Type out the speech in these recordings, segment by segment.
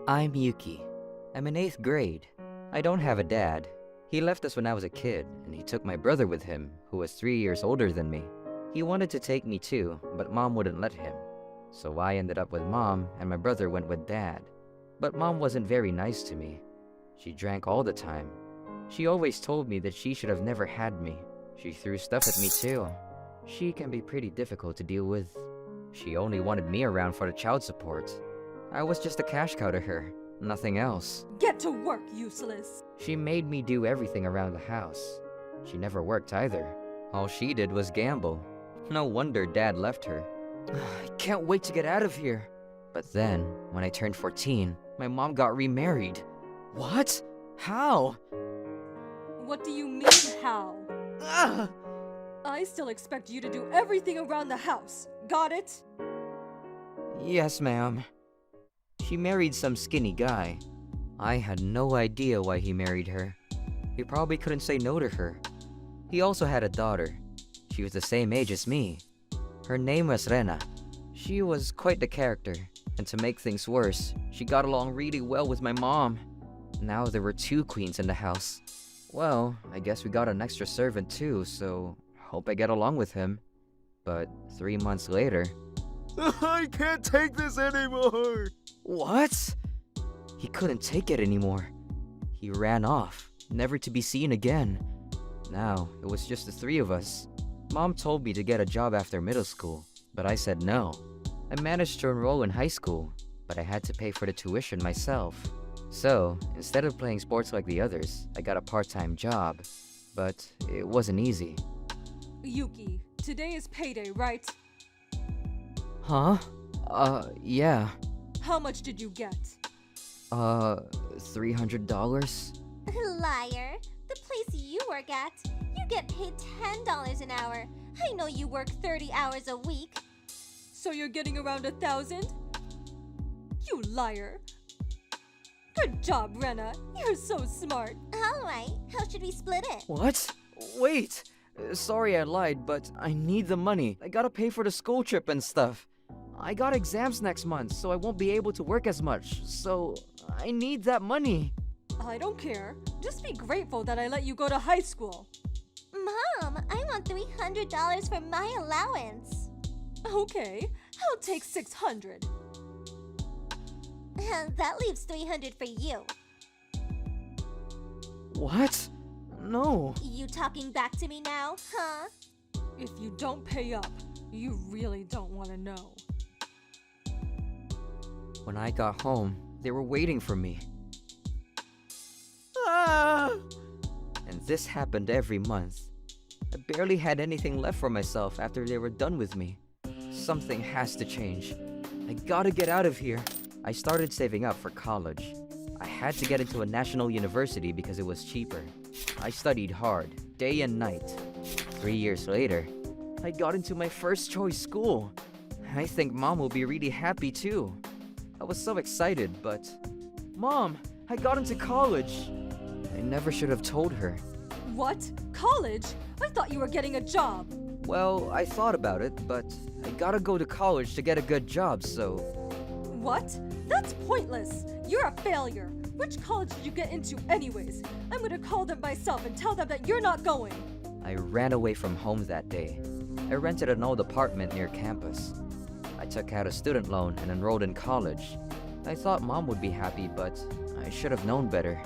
I'm Yuki. I'm in 8th grade. I don't have a dad. He left us when I was a kid, and he took my brother with him, who was 3 years older than me. He wanted to take me too, but Mom wouldn't let him. So I ended up with Mom, and my brother went with Dad. But Mom wasn't very nice to me. She drank all the time. She always told me that she should have never had me. She threw stuff at me too. She can be pretty difficult to deal with. She only wanted me around for the child support. I was just a cash cow to her, nothing else. Get to work, useless! She made me do everything around the house. She never worked either. All she did was gamble. No wonder Dad left her. I can't wait to get out of here. But then, when I turned 14, my mom got remarried. What? How? What do you mean, how? Ah! I still expect you to do everything around the house. Got it? Yes, ma'am. She married some skinny guy. I had no idea why he married her. He probably couldn't say no to her. He also had a daughter. She was the same age as me. Her name was Rena. She was quite the character, and to make things worse, she got along really well with my mom. Now there were 2 queens in the house. Well, I guess we got an extra servant too, so hope I get along with him. But 3 months later... I can't take this anymore! What? He couldn't take it anymore. He ran off, never to be seen again. Now, it was just the 3 of us. Mom told me to get a job after middle school, but I said no. I managed to enroll in high school, but I had to pay for the tuition myself. So, instead of playing sports like the others, I got a part-time job. But it wasn't easy. Yuki, today is payday, right? Huh? Yeah. How much did you get? $300? Liar. The place you work at, you get paid $10 an hour. I know you work 30 hours a week. So you're getting around 1,000? You liar. Good job, Rena. You're so smart. Alright, how should we split it? What? Wait! Sorry I lied, but I need the money. I gotta pay for the school trip and stuff. I got exams next month, so I won't be able to work as much. So, I need that money. I don't care. Just be grateful that I let you go to high school. Mom, I want $300 for my allowance. Okay, I'll take 600. That leaves 300 for you. What? No. You talking back to me now, huh? If you don't pay up, you really don't want to know. When I got home, they were waiting for me. Ah! And this happened every month. I barely had anything left for myself after they were done with me. Something has to change. I gotta get out of here. I started saving up for college. I had to get into a national university because it was cheaper. I studied hard, day and night. 3 years later, I got into my first choice school. I think Mom will be really happy too. I was so excited, but... Mom, I got into college! I never should have told her. What? College? I thought you were getting a job. Well, I thought about it, but I gotta go to college to get a good job, so... What? That's pointless. You're a failure. Which college did you get into anyways? I'm gonna call them myself and tell them that you're not going. I ran away from home that day. I rented an old apartment near campus. I took out a student loan and enrolled in college. I thought Mom would be happy, but I should have known better.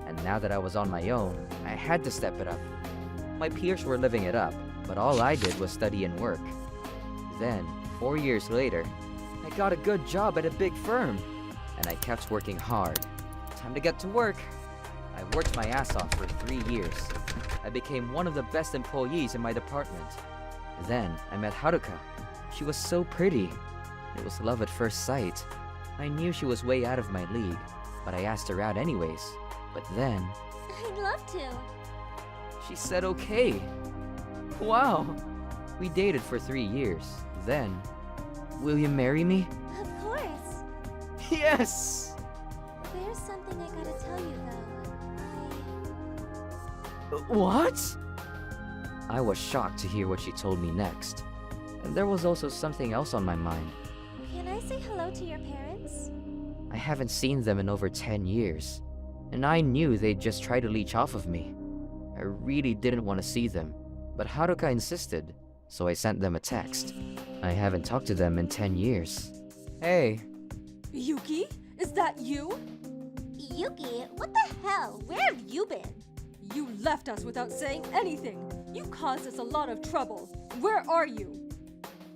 And now that I was on my own, I had to step it up. My peers were living it up, but all I did was study and work. Then, 4 years later, I got a good job at a big firm, and I kept working hard. Time to get to work. I worked my ass off for 3 years. I became one of the best employees in my department. Then, I met Haruka. She was so pretty. It was love at first sight. I knew she was way out of my league, but I asked her out anyways. But then... I'd love to. She said okay. Wow. We dated for 3 years. Then, will you marry me? Of course. Yes! There's something I gotta tell you, though. What? I was shocked to hear what she told me next. And there was also something else on my mind. Can I say hello to your parents? I haven't seen them in over 10 years, and I knew they'd just try to leech off of me. I really didn't want to see them, but Haruka insisted, so I sent them a text. I haven't talked to them in 10 years. Hey, Yuki, is that you? Yuki, what the hell? Where have you been? You left us without saying anything. You caused us a lot of trouble. Where are you?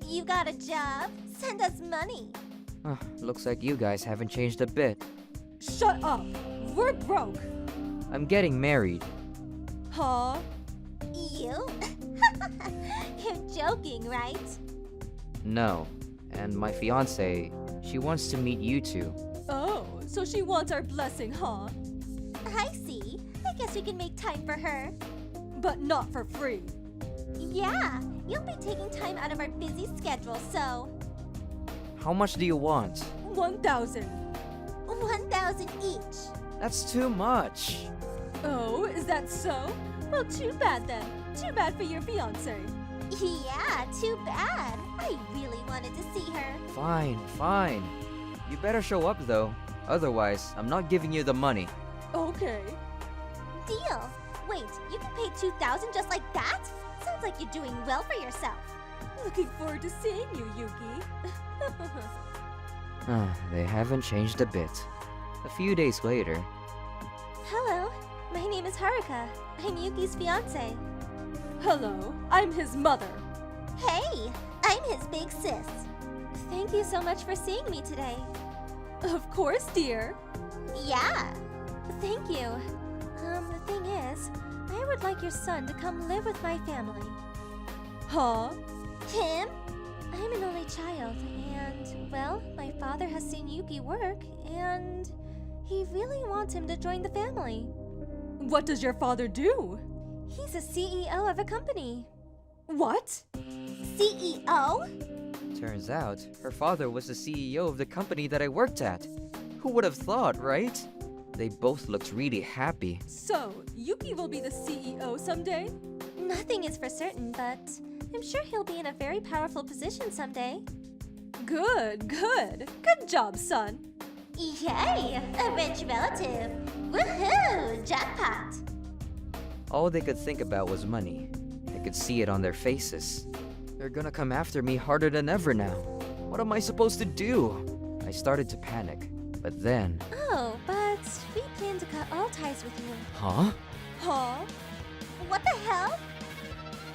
You got a job? Send us money. looks like you guys haven't changed a bit. Shut up! We're broke! I'm getting married. Huh? You? You're joking, right? No, and my fiance, she wants to meet you two. Oh, so she wants our blessing, huh? I see. I guess we can make time for her. But not for free. Yeah, you'll be taking time out of our busy schedule, so How much do you want? 1,000. 1,000 each. That's too much. Oh, is that so? Well, too bad then. Too bad for your fiance. Yeah, too bad. I really wanted to see her. Fine. You better show up though. Otherwise, I'm not giving you the money. Okay. Deal. Wait, you can pay 2,000 just like that? Sounds like you're doing well for yourself. Looking forward to seeing you, Yuki. They haven't changed a bit. A few days later, Hello, my name is Haruka. I'm Yuki's fiance. Hello, I'm his mother. Hey, I'm his big sis. Thank you so much for seeing me today. Of course, dear. Yeah, thank you. The thing is, I would like your son to come live with my family. Huh? Him? I'm an only child, and, well, my father has seen Yuki work, and he really wants him to join the family. What does your father do? He's a CEO of a company. What? CEO? turns out her father was the CEO of the company that I worked at. Who would have thought, right? They both looked really happy. So, Yuki will be the CEO someday? Nothing is for certain, but I'm sure he'll be in a very powerful position someday. Good. Good job, son. Yay! A rich relative! Woohoo! Jackpot! All they could think about was money. I could see it on their faces. They're gonna come after me harder than ever now. What am I supposed to do? I started to panic, but then... Oh, but we plan to cut all ties with you. Huh? Huh? What the hell?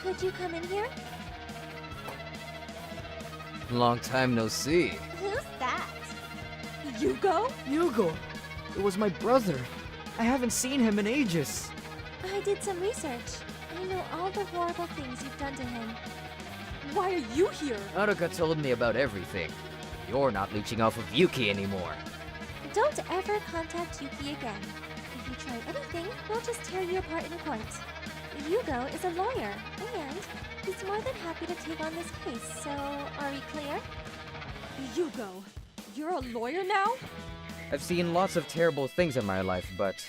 Could you come in here? Long time no see. Who's that? Yugo? Yugo! It was my brother. I haven't seen him in ages. I did some research. I know all the horrible things you've done to him. Why are you here? Haruka told me about everything. You're not leeching off of Yuki anymore. Don't ever contact Yuki again. If you try anything, we'll just tear you apart in court. Yugo is a lawyer, and he's more than happy to take on this case, so are we clear? Yugo, you're a lawyer now? I've seen lots of terrible things in my life, but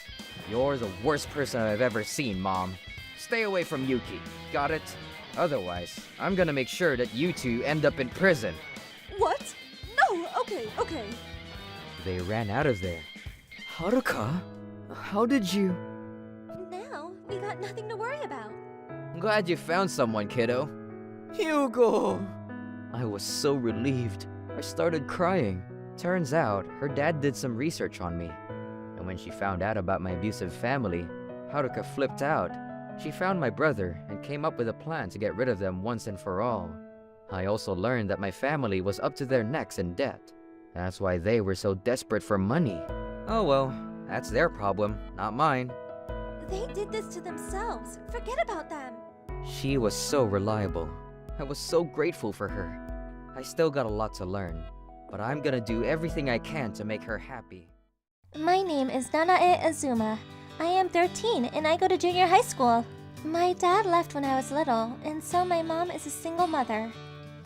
you're the worst person I've ever seen, Mom. Stay away from Yuki, got it? Otherwise, I'm gonna make sure that you two end up in prison. What? No, okay. They ran out of there. Haruka? How did you... Now, we got nothing to worry about. I'm glad you found someone, kiddo. Hugo! I was so relieved. I started crying. Turns out, her dad did some research on me. And when she found out about my abusive family, Haruka flipped out. She found my brother and came up with a plan to get rid of them once and for all. I also learned that my family was up to their necks in debt. That's why they were so desperate for money. Oh well, that's their problem, not mine. They did this to themselves. Forget about them. She was so reliable. I was so grateful for her. I still got a lot to learn, but I'm gonna do everything I can to make her happy. My name is Nanae Azuma. I am 13 and I go to junior high school. My dad left when I was little, and so my mom is a single mother.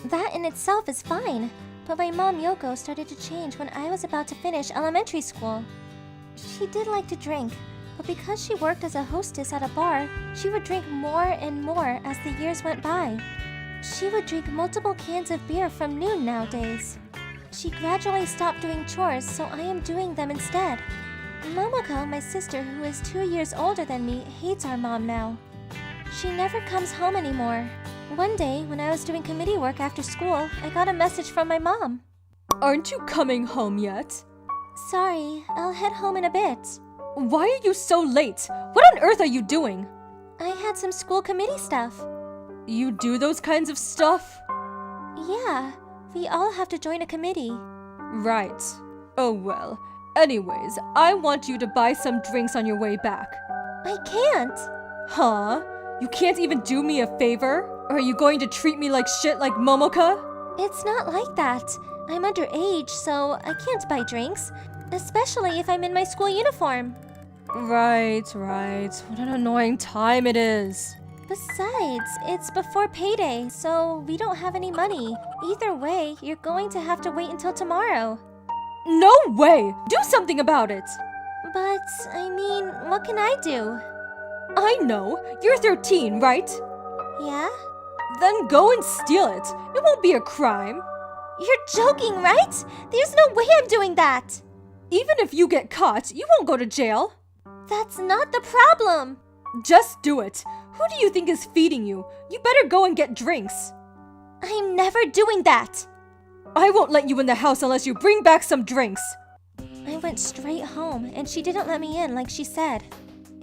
That in itself is fine, but my mom Yoko started to change when I was about to finish elementary school. She did like to drink, but because she worked as a hostess at a bar, she would drink more and more as the years went by. She would drink multiple cans of beer from noon nowadays. She gradually stopped doing chores, so I am doing them instead. Momoko, my sister, who is 2 years older than me, hates our mom now. She never comes home anymore. One day, when I was doing committee work after school, I got a message from my mom. Aren't you coming home yet? Sorry, I'll head home in a bit. Why are you so late? What on earth are you doing? I had some school committee stuff. You do those kinds of stuff? Yeah, we all have to join a committee. Right. Oh well. Anyways, I want you to buy some drinks on your way back. I can't. Huh? You can't even do me a favor? Or are you going to treat me like shit like Momoka? It's not like that. I'm underage, so I can't buy drinks, especially if I'm in my school uniform. Right. What an annoying time it is. Besides, it's before payday, so we don't have any money. Either way, you're going to have to wait until tomorrow. No way! Do something about it! But, I mean, what can I do? I know. You're 13, right? Yeah? Then go and steal it. It won't be a crime. You're joking, right? There's no way I'm doing that! Even if you get caught, you won't go to jail. That's not the problem! Just do it. Who do you think is feeding you? You better go and get drinks. I'm never doing that! I won't let you in the house unless you bring back some drinks. I went straight home, and she didn't let me in like she said.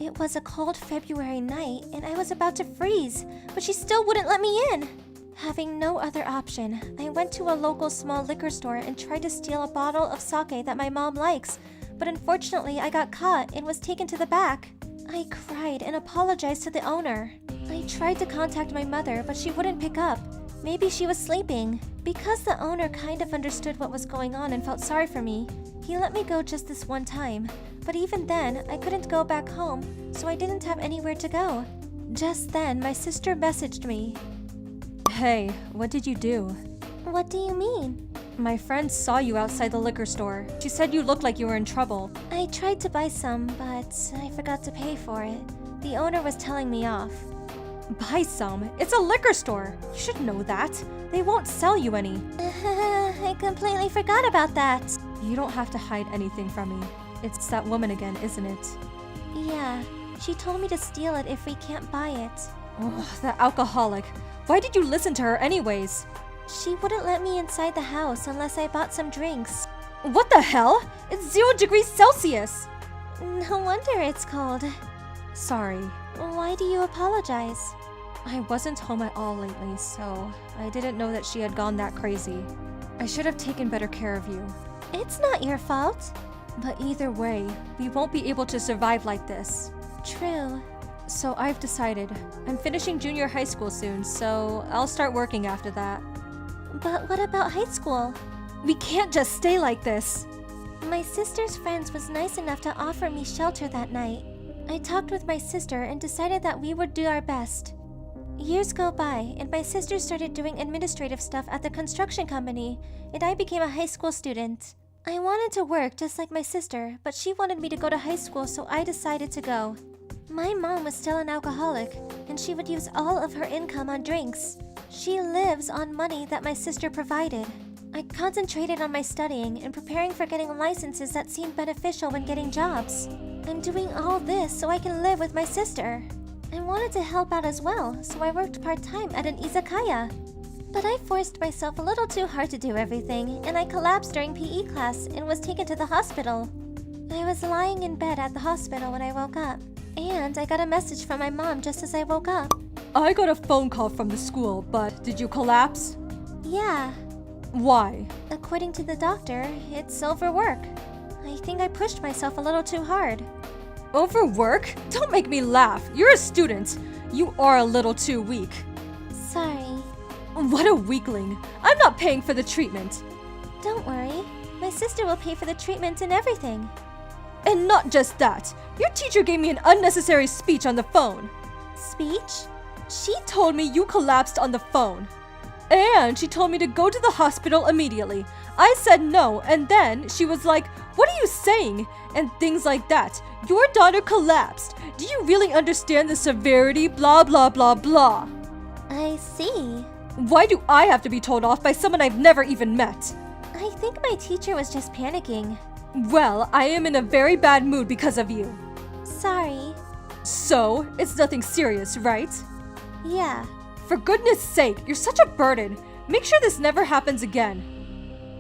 It was a cold February night, and I was about to freeze, but she still wouldn't let me in. Having no other option, I went to a local small liquor store and tried to steal a bottle of sake that my mom likes, but unfortunately I got caught and was taken to the back. I cried and apologized to the owner. I tried to contact my mother, but she wouldn't pick up. Maybe she was sleeping. Because the owner kind of understood what was going on and felt sorry for me, he let me go just this one time. But even then, I couldn't go back home, so I didn't have anywhere to go. Just then, my sister messaged me. Hey, what did you do? What do you mean? My friend saw you outside the liquor store. She said you looked like you were in trouble. I tried to buy some, but I forgot to pay for it. The owner was telling me off. Buy some? It's a liquor store. You should know that. They won't sell you any. I completely forgot about that. You don't have to hide anything from me. It's that woman again, isn't it? Yeah, she told me to steal it if we can't buy it. Oh, that alcoholic. Why did you listen to her anyways? She wouldn't let me inside the house unless I bought some drinks. What the hell? It's 0 degrees Celsius! No wonder it's cold. Sorry. Why do you apologize? I wasn't home at all lately, so I didn't know that she had gone that crazy. I should have taken better care of you. It's not your fault. But either way, we won't be able to survive like this. True. So I've decided. I'm finishing junior high school soon, so I'll start working after that. But what about high school? We can't just stay like this. My sister's friends was nice enough to offer me shelter that night. I talked with my sister and decided that we would do our best. Years go by, and my sister started doing administrative stuff at the construction company, and I became a high school student. I wanted to work just like my sister, but she wanted me to go to high school, so I decided to go. My mom was still an alcoholic, and she would use all of her income on drinks. She lives on money that my sister provided. I concentrated on my studying and preparing for getting licenses that seemed beneficial when getting jobs. I'm doing all this so I can live with my sister. I wanted to help out as well, so I worked part-time at an izakaya. But I forced myself a little too hard to do everything, and I collapsed during PE class and was taken to the hospital. I was lying in bed at the hospital when I woke up, and I got a message from my mom just as I woke up. I got a phone call from the school, but did you collapse? Yeah. Why? According to the doctor, it's overwork. I think I pushed myself a little too hard. Overwork? Don't make me laugh. You're a student. You are a little too weak. Sorry. What a weakling. I'm not paying for the treatment. Don't worry. My sister will pay for the treatment and everything. And not just that. Your teacher gave me an unnecessary speech on the phone. Speech? She told me you collapsed on the phone. And she told me to go to the hospital immediately. I said no, and then she was like, "What are you saying?" And things like that. Your daughter collapsed. Do you really understand the severity? Blah, blah, blah, blah. I see. Why do I have to be told off by someone I've never even met? I I think my teacher was just panicking. Well, I am in a very bad mood because of you. Sorry. So, it's nothing serious, right? Yeah. For goodness sake, you're such a burden. Make sure this never happens again.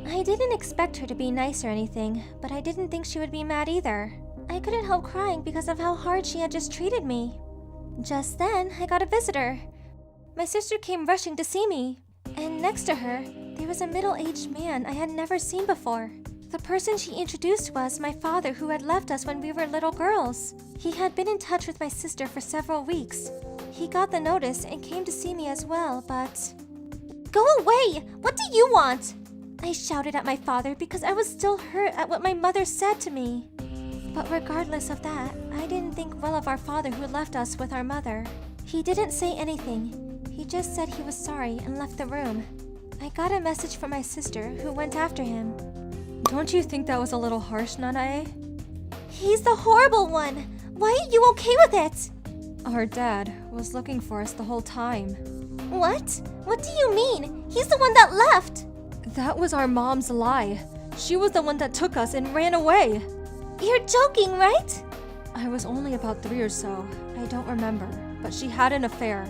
I didn't expect her to be nice or anything, but I didn't think she would be mad either. I couldn't help crying because of how hard she had just treated me. Just then, I got a visitor. My sister came rushing to see me, and next to her, there was a middle-aged man I had never seen before. The person she introduced was my father, who had left us when we were little girls. He had been in touch with my sister for several weeks. He got the notice and came to see me as well, but... Go away! What do you want? I shouted at my father because I was still hurt at what my mother said to me. But regardless of that, I didn't think well of our father who left us with our mother. He didn't say anything. He just said he was sorry and left the room. I got a message from my sister, who went after him. Don't you think that was a little harsh, Nanae? He's the horrible one! Why are you okay with it? Our dad was looking for us the whole time. What? What do you mean? He's the one that left! That was our mom's lie. She was the one that took us and ran away. You're joking, right? I was only about 3 or so. I don't remember. But she had an affair.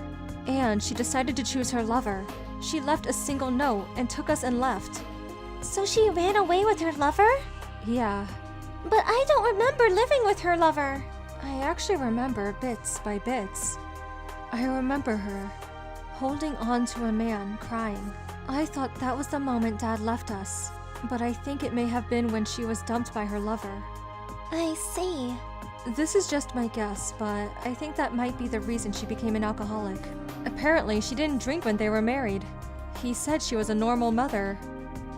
And she decided to choose her lover. She left a single note and took us and left. So she ran away with her lover? Yeah. But I don't remember living with her lover. I actually remember bits by bits. I remember her holding on to a man, crying. I thought that was the moment Dad left us. But I think it may have been when she was dumped by her lover. I see. This is just my guess, but I think that might be the reason she became an alcoholic. Apparently, she didn't drink when they were married. He said she was a normal mother.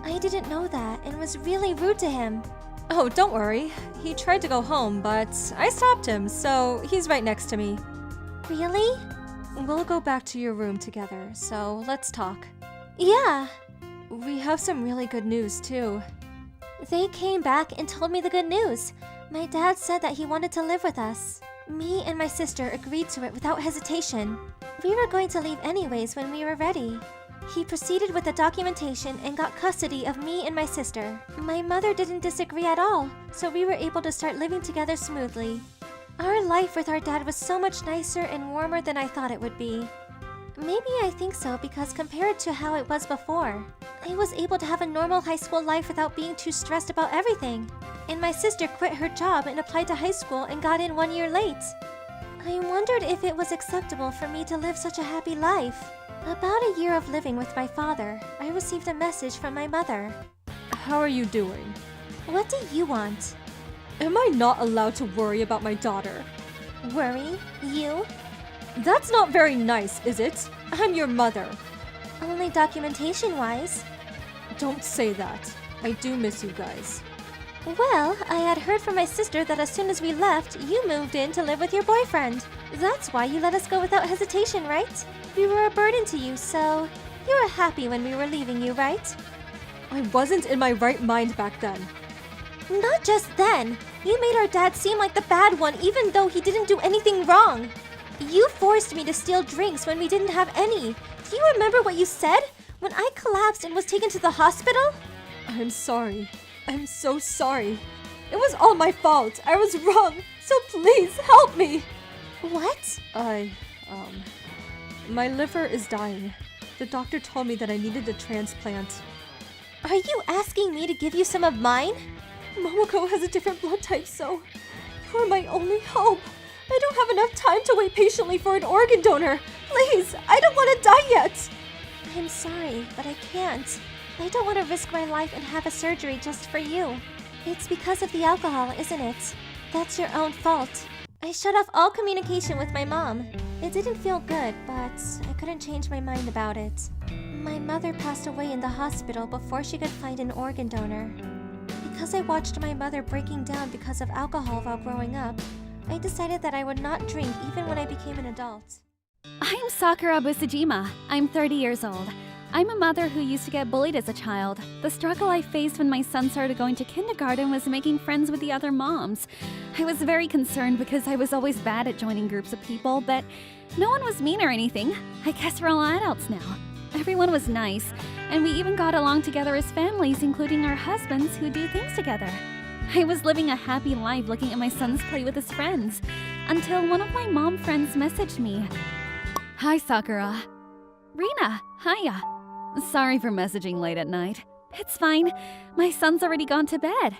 I didn't know that and was really rude to him. Oh, don't worry. He tried to go home, but I stopped him, so he's right next to me. Really? We'll go back to your room together, so let's talk. Yeah. We have some really good news, too. They came back and told me the good news. My dad said that he wanted to live with us. Me and my sister agreed to it without hesitation. We were going to leave anyways when we were ready. He proceeded with the documentation and got custody of me and my sister. My mother didn't disagree at all, so we were able to start living together smoothly. Our life with our dad was so much nicer and warmer than I thought it would be. Maybe I think so because compared to how it was before, I was able to have a normal high school life without being too stressed about everything. And my sister quit her job and applied to high school and got in 1 year late. I wondered if it was acceptable for me to live such a happy life. About a year of living with my father, I received a message from my mother. How are you doing? What do you want? Am I not allowed to worry about my daughter? Worry? You? That's not very nice, is it? I'm your mother. Only documentation-wise. Don't say that. I do miss you guys. Well, I had heard from my sister that as soon as we left, you moved in to live with your boyfriend. That's why you let us go without hesitation, right? We were a burden to you, so you were happy when we were leaving you, right? I wasn't in my right mind back then. Not just then. You made our dad seem like the bad one even though he didn't do anything wrong. You forced me to steal drinks when we didn't have any. Do you remember what you said? When I collapsed and was taken to the hospital? I'm sorry. I'm so sorry. It was all my fault. I was wrong. So please help me. What? My liver is dying. The doctor told me that I needed a transplant. Are you asking me to give you some of mine? Momoko has a different blood type, so you're my only hope. I don't have enough time to wait patiently for an organ donor. Please, I don't want to die yet. I'm sorry, but I can't. I don't want to risk my life and have a surgery just for you. It's because of the alcohol, isn't it? That's your own fault. I shut off all communication with my mom. It didn't feel good, but I couldn't change my mind about it. My mother passed away in the hospital before she could find an organ donor. Because I watched my mother breaking down because of alcohol while growing up, I decided that I would not drink even when I became an adult. I'm Sakura Busujima. I'm 30 years old. I'm a mother who used to get bullied as a child. The struggle I faced when my son started going to kindergarten was making friends with the other moms. I was very concerned because I was always bad at joining groups of people, but no one was mean or anything. I guess we're all adults now. Everyone was nice, and we even got along together as families, including our husbands who do things together. I was living a happy life looking at my sons play with his friends, until one of my mom friends messaged me. Hi, Sakura. Rina, hiya. Sorry for messaging late at night. It's fine. My son's already gone to bed.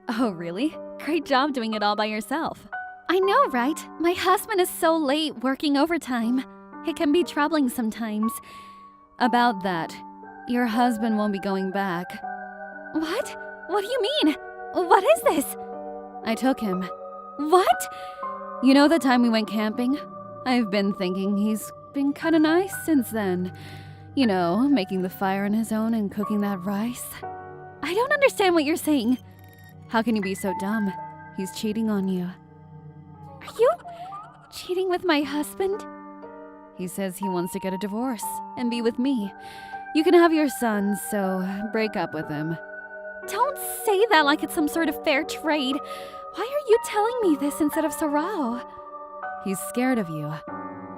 Oh, really? Great job doing it all by yourself. I know, right? My husband is so late working overtime. It can be troubling sometimes. About that, your husband won't be going back. What? What do you mean? What is this? I took him. What? You know the time we went camping? I've been thinking he's been kinda nice since then. You know, making the fire on his own and cooking that rice. I don't understand what you're saying. How can you be so dumb? He's cheating on you. Are you cheating with my husband? He says he wants to get a divorce and be with me. You can have your son, so break up with him. Don't say that like it's some sort of fair trade. Why are you telling me this instead of Sorao? He's scared of you.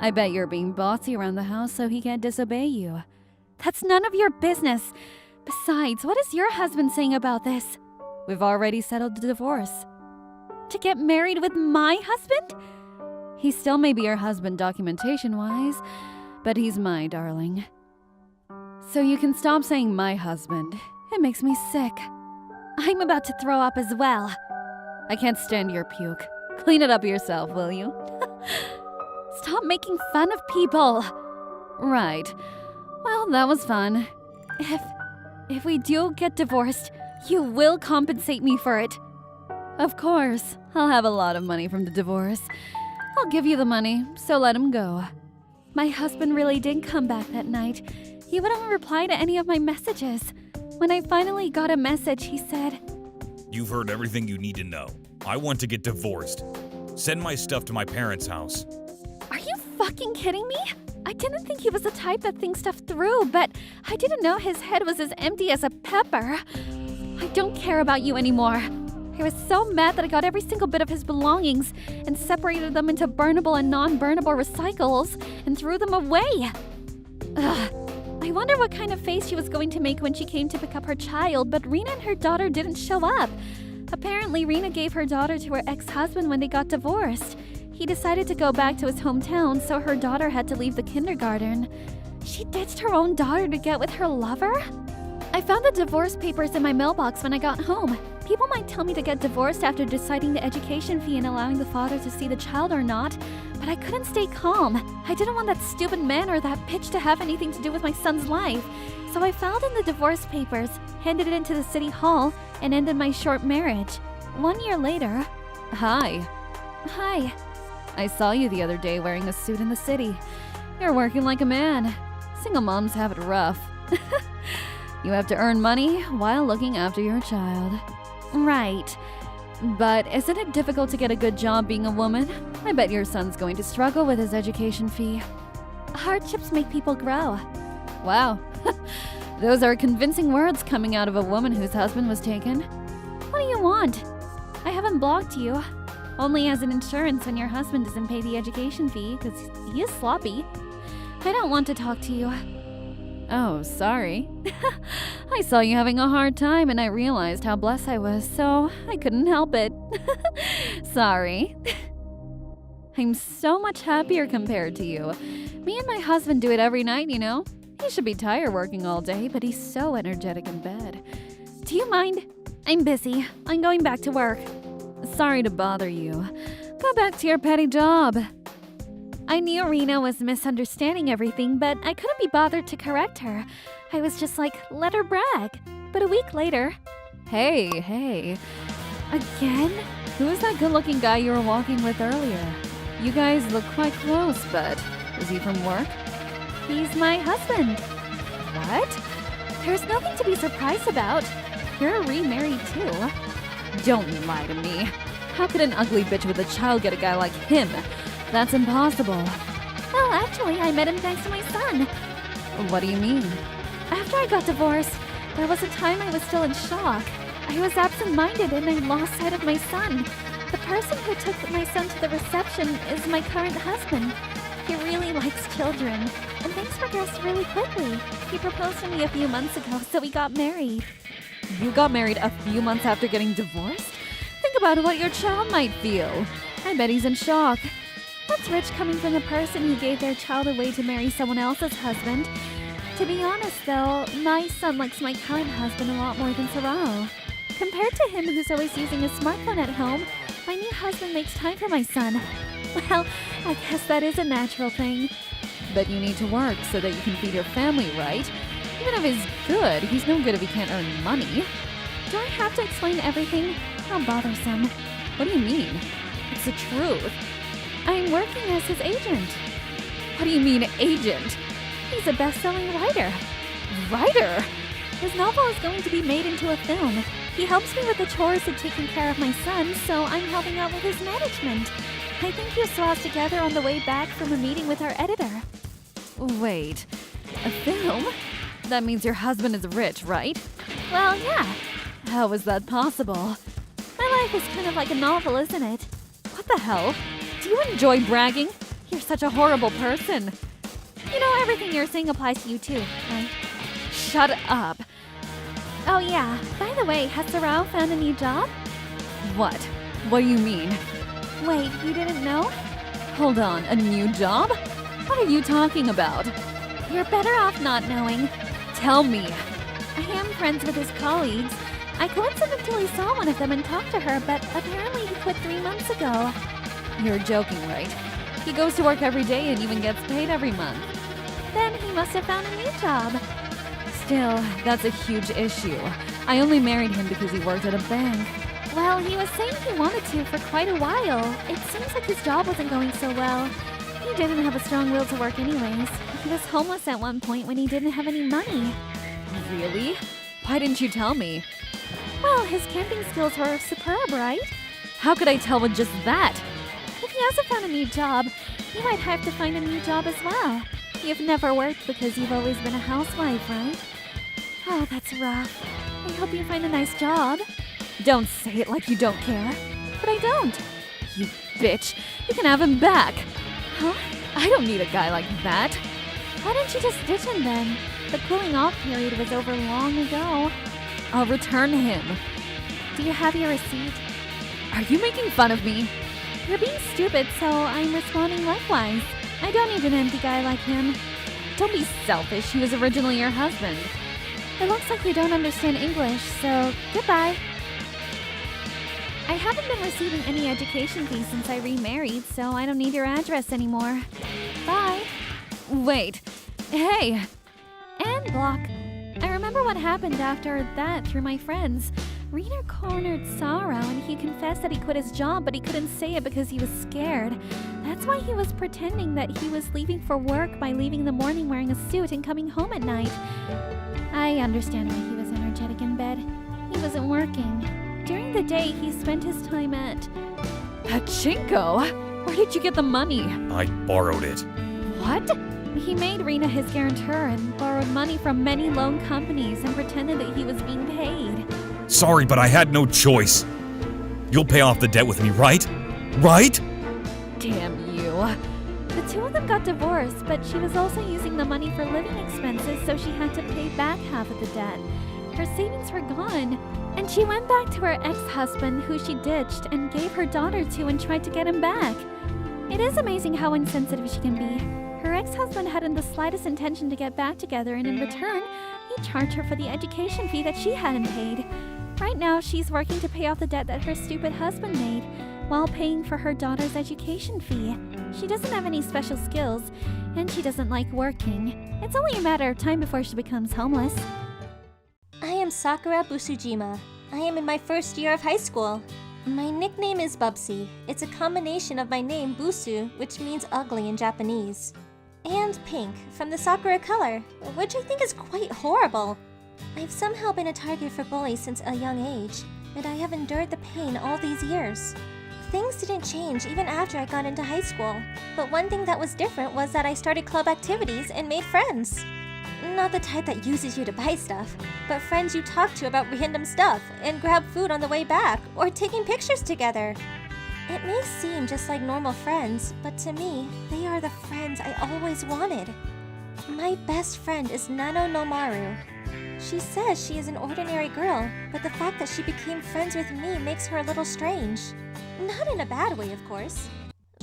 I bet you're being bossy around the house so he can't disobey you. That's none of your business. Besides, what is your husband saying about this? We've already settled the divorce. To get married with my husband? He still may be your husband documentation-wise, but he's my darling. So you can stop saying my husband. It makes me sick. I'm about to throw up as well. I can't stand your puke. Clean it up yourself, will you? Stop making fun of people. Right. Well, that was fun. If we do get divorced, you will compensate me for it. Of course. I'll have a lot of money from the divorce. I'll give you the money, so let him go. My husband really did come back that night. He wouldn't reply to any of my messages. When I finally got a message, he said, You've heard everything you need to know. I want to get divorced. Send my stuff to my parents' house. Are you fucking kidding me? I didn't think he was the type that thinks stuff through, but I didn't know his head was as empty as a pepper. I don't care about you anymore. I was so mad that I got every single bit of his belongings and separated them into burnable and non-burnable recycles and threw them away. Ugh. I wonder what kind of face she was going to make when she came to pick up her child, but Rina and her daughter didn't show up. Apparently, Rina gave her daughter to her ex-husband when they got divorced. He decided to go back to his hometown, so her daughter had to leave the kindergarten. She ditched her own daughter to get with her lover? I found the divorce papers in my mailbox when I got home. People might tell me to get divorced after deciding the education fee and allowing the father to see the child or not, but I couldn't stay calm. I didn't want that stupid man or that bitch to have anything to do with my son's life. So I filed in the divorce papers, handed it into the city hall, and ended my short marriage. 1 year later... Hi. Hi. I saw you the other day wearing a suit in the city. You're working like a man. Single moms have it rough. You have to earn money while looking after your child. Right. But isn't it difficult to get a good job being a woman? I bet your son's going to struggle with his education fee. Hardships make people grow. Wow. Those are convincing words coming out of a woman whose husband was taken. What do you want? I haven't blocked you. Only as an insurance when your husband doesn't pay the education fee, because he is sloppy. I don't want to talk to you. Oh, sorry. I saw you having a hard time and I realized how blessed I was, so I couldn't help it. Sorry. I'm so much happier compared to you. Me and my husband do it every night, you know? He should be tired working all day, but he's so energetic in bed. Do you mind? I'm busy. I'm going back to work. Sorry to bother you. Go back to your petty job. I knew Rina was misunderstanding everything, but I couldn't be bothered to correct her. I was just like, let her brag. But a week later... Hey. Again? Who is that good-looking guy you were walking with earlier? You guys look quite close, but is he from work? He's my husband. What? There's nothing to be surprised about. You're remarried too. Don't lie to me. How could an ugly bitch with a child get a guy like him? That's impossible. Well, actually, I met him thanks to my son. What do you mean? After I got divorced, there was a time I was still in shock. I was absent-minded and I lost sight of my son. The person who took my son to the reception is my current husband. He really likes children, and things progressed really quickly. He proposed to me a few months ago, so we got married. You got married a few months after getting divorced? Think about what your child might feel. I bet he's in shock. That's rich coming from the person who gave their child away to marry someone else's husband. To be honest, though, my son likes my current husband a lot more than Sarao. Compared to him, who's always using a smartphone at home, my new husband makes time for my son. Well, I guess that is a natural thing. But you need to work so that you can feed your family, right? Even if he's good, he's no good if he can't earn money. Do I have to explain everything? How bothersome. What do you mean? It's the truth. I'm working as his agent. What do you mean, agent? He's a best-selling writer. Writer? His novel is going to be made into a film. He helps me with the chores of taking care of my son, so I'm helping out with his management. I think you saw us together on the way back from a meeting with our editor. Wait, a film? That means your husband is rich, right? Well, yeah. How is that possible? My life is kind of like a novel, isn't it? What the hell? Do you enjoy bragging? You're such a horrible person. You know, everything you're saying applies to you too, right? Shut up. Oh yeah, by the way, has Sarao found a new job? What? What do you mean? Wait, you didn't know? Hold on, a new job? What are you talking about? You're better off not knowing. Tell me. I am friends with his colleagues. I coincidentally saw one of them and talked to her, but apparently he quit 3 months ago. You're joking, right? He goes to work every day and even gets paid every month. Then he must have found a new job. Still, that's a huge issue. I only married him because he worked at a bank. Well, he was saying he wanted to for quite a while. It seems like his job wasn't going so well. He didn't have a strong will to work anyways. He was homeless at one point when he didn't have any money. Really? Why didn't you tell me? Well, his camping skills were superb, right? How could I tell with just that? If he hasn't found a new job, you might have to find a new job as well. You've never worked because you've always been a housewife, right? Oh, that's rough. I hope you find a nice job. Don't say it like you don't care. But I don't. You bitch. You can have him back. Huh? I don't need a guy like that. Why didn't you just ditch him then? The cooling off period was over long ago. I'll return him. Do you have your receipt? Are you making fun of me? You're being stupid, so I'm responding likewise. I don't need an empty guy like him. Don't be selfish. He was originally your husband. It looks like you don't understand English, so goodbye. I haven't been receiving any education fees since I remarried, so I don't need your address anymore. Bye. Wait. Hey. And block. I remember what happened after that through my friends. Rena cornered Sarao and he confessed that he quit his job, but he couldn't say it because he was scared. That's why he was pretending that he was leaving for work by leaving in the morning wearing a suit and coming home at night. I understand why he was energetic in bed. He wasn't working. During the day, he spent his time at... Pachinko? Where did you get the money? I borrowed it. What? He made Rena his guarantor and borrowed money from many loan companies and pretended that he was being paid. Sorry, but I had no choice. You'll pay off the debt with me, right? Right? Damn you. The two of them got divorced, but she was also using the money for living expenses, so she had to pay back half of the debt. Her savings were gone, and she went back to her ex-husband, who she ditched, and gave her daughter to and tried to get him back. It is amazing how insensitive she can be. Her ex-husband hadn't the slightest intention to get back together, and in return, he charged her for the education fee that she hadn't paid. Right now, she's working to pay off the debt that her stupid husband made, while paying for her daughter's education fee. She doesn't have any special skills, and she doesn't like working. It's only a matter of time before she becomes homeless. I am Sakura Busujima. I am in my first year of high school. My nickname is Bubsy. It's a combination of my name Busu, which means ugly in Japanese, and pink, from the Sakura color, which I think is quite horrible. I've somehow been a target for bullies since a young age, and I have endured the pain all these years. Things didn't change even after I got into high school, but one thing that was different was that I started club activities and made friends. Not the type that uses you to buy stuff, but friends you talk to about random stuff and grab food on the way back or taking pictures together. It may seem just like normal friends, but to me, they are the friends I always wanted. My best friend is Nano no Maru. She says she is an ordinary girl, but the fact that she became friends with me makes her a little strange. Not in a bad way, of course.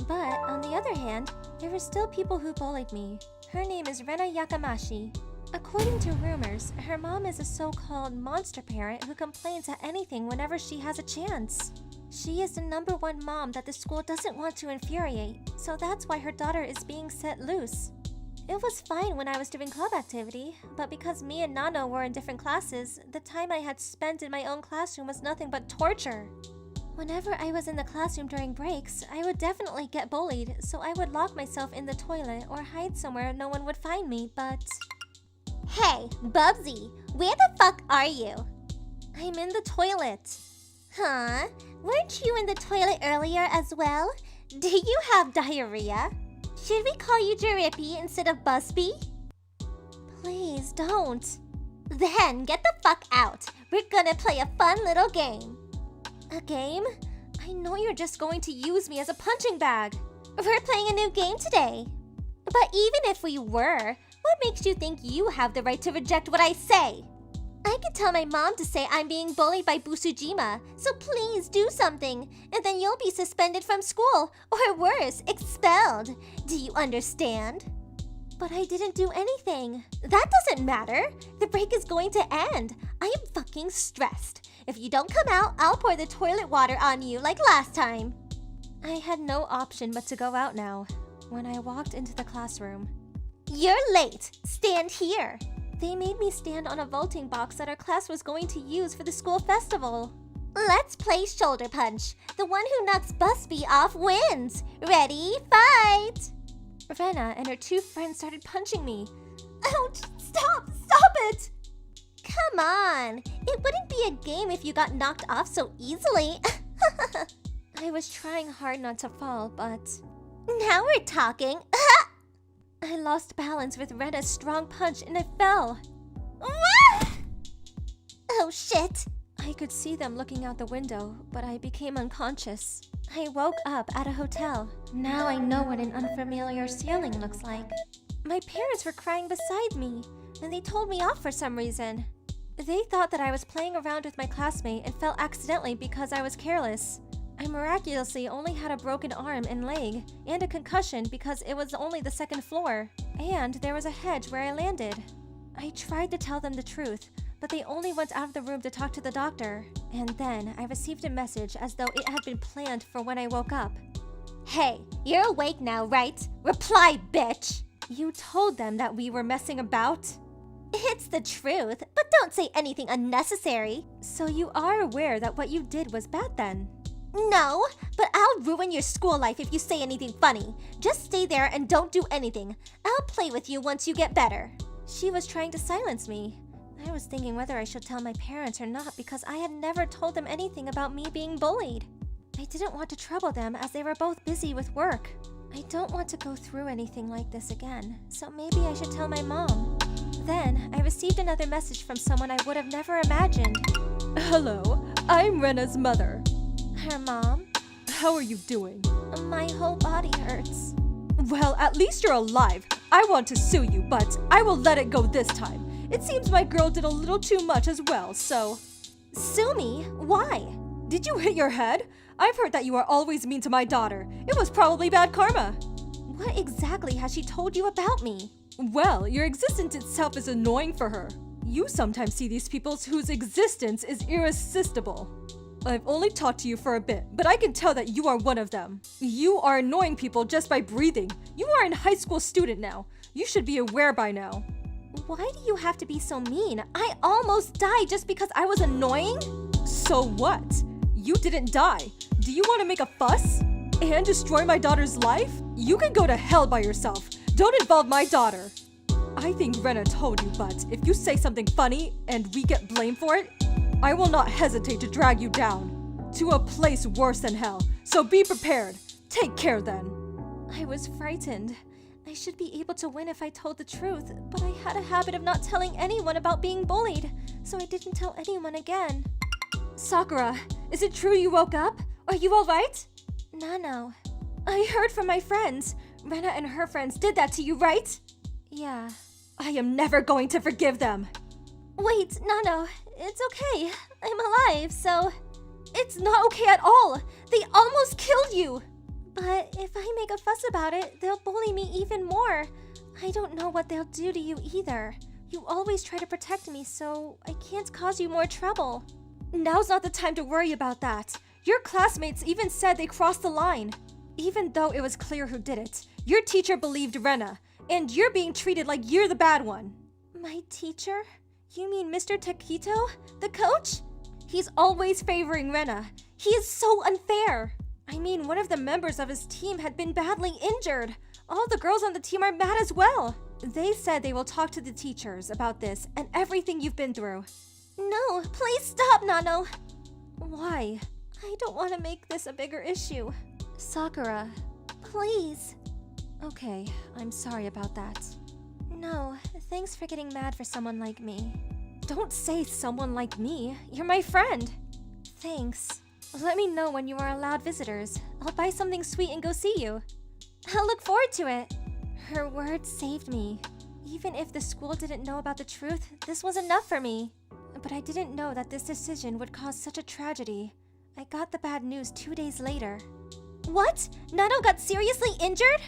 But, on the other hand, there were still people who bullied me. Her name is Rena Yakamashi. According to rumors, her mom is a so-called monster parent who complains at anything whenever she has a chance. She is the #1 mom that the school doesn't want to infuriate, so that's why her daughter is being set loose. It was fine when I was doing club activity, but because me and Nano were in different classes, the time I had spent in my own classroom was nothing but torture. Whenever I was in the classroom during breaks, I would definitely get bullied, so I would lock myself in the toilet or hide somewhere no one would find me, but... Hey, Bubsy, where the fuck are you? I'm in the toilet. Huh? Weren't you in the toilet earlier as well? Do you have diarrhea? Should we call you Drippy instead of Busby? Please don't. Then get the fuck out. We're gonna play a fun little game. A game? I know you're just going to use me as a punching bag. We're playing a new game today. But even if we were, what makes you think you have the right to reject what I say? I could tell my mom to say I'm being bullied by Busujima, so please do something, and then you'll be suspended from school, or worse, expelled. Do you understand? But I didn't do anything. That doesn't matter. The break is going to end. I am fucking stressed. If you don't come out, I'll pour the toilet water on you like last time. I had no option but to go out now. When I walked into the classroom, You're late. Stand here. they made me stand on a vaulting box that our class was going to use for the school festival. Let's play shoulder punch. The one who knocks Busby off wins. Ready, fight! Rena and her 2 friends started punching me. Ouch! Stop it! Come on. It wouldn't be a game if you got knocked off so easily. I was trying hard not to fall, but Now we're talking. I lost balance with Rena's strong punch and I fell. Oh shit. I could see them looking out the window, but I became unconscious. I woke up at a hotel. Now I know what an unfamiliar ceiling looks like. My parents were crying beside me, and they told me off for some reason. They thought that I was playing around with my classmate and fell accidentally because I was careless. I miraculously only had a broken arm and leg, and a concussion because it was only the 2nd floor. And there was a hedge where I landed. I tried to tell them the truth, but they only went out of the room to talk to the doctor. And then I received a message as though it had been planned for when I woke up. Hey, you're awake now, right? Reply, bitch! You told them that we were messing about? It's the truth, but don't say anything unnecessary. So you are aware that what you did was bad then? No, but I'll ruin your school life if you say anything funny. Just stay there and don't do anything. I'll play with you once you get better. She was trying to silence me. I was thinking whether I should tell my parents or not because I had never told them anything about me being bullied. I didn't want to trouble them as they were both busy with work. I don't want to go through anything like this again, so maybe I should tell my mom. Then, I received another message from someone I would have never imagined. Hello, I'm Rena's mother. Her mom? How are you doing? My whole body hurts. Well, at least you're alive. I want to sue you, but I will let it go this time. It seems my girl did a little too much as well, so... Sue me? Why? Did you hit your head? I've heard that you are always mean to my daughter. It was probably bad karma. What exactly has she told you about me? Well, your existence itself is annoying for her. You sometimes see these people whose existence is irresistible. I've only talked to you for a bit, but I can tell that you are one of them. You are annoying people just by breathing. You are a high school student now. You should be aware by now. Why do you have to be so mean? I almost died just because I was annoying? So what? You didn't die. Do you want to make a fuss? And destroy my daughter's life? You can go to hell by yourself. Don't involve my daughter. I think Rena told you, but if you say something funny and we get blamed for it, I will not hesitate to drag you down to a place worse than hell. So be prepared. Take care then. I was frightened. I should be able to win if I told the truth, but I had a habit of not telling anyone about being bullied, so I didn't tell anyone again. Sakura, is it true you woke up? Are you alright? Nano. I heard from my friends. Rena and her friends did that to you, right? Yeah. I am never going to forgive them. Wait, Nano. It's okay. I'm alive, so... It's not okay at all. They almost killed you. But if I make a fuss about it, they'll bully me even more. I don't know what they'll do to you either. You always try to protect me, so I can't cause you more trouble. Now's not the time to worry about that. Your classmates even said they crossed the line. Even though it was clear who did it, your teacher believed Rena, and you're being treated like you're the bad one. My teacher? You mean Mr. Taquito? The coach? He's always favoring Rena. He is so unfair. I mean, one of the members of his team had been badly injured. All the girls on the team are mad as well. They said they will talk to the teachers about this and everything you've been through. No, please stop, Nano. Why? I don't want to make this a bigger issue. Sakura. Please. Okay, I'm sorry about that. No, thanks for getting mad for someone like me. Don't say someone like me. You're my friend. Thanks. Let me know when you are allowed visitors. I'll buy something sweet and go see you. I'll look forward to it. Her words saved me. Even if the school didn't know about the truth, this was enough for me. But I didn't know that this decision would cause such a tragedy. I got the bad news 2 days later. What? Nano got seriously injured?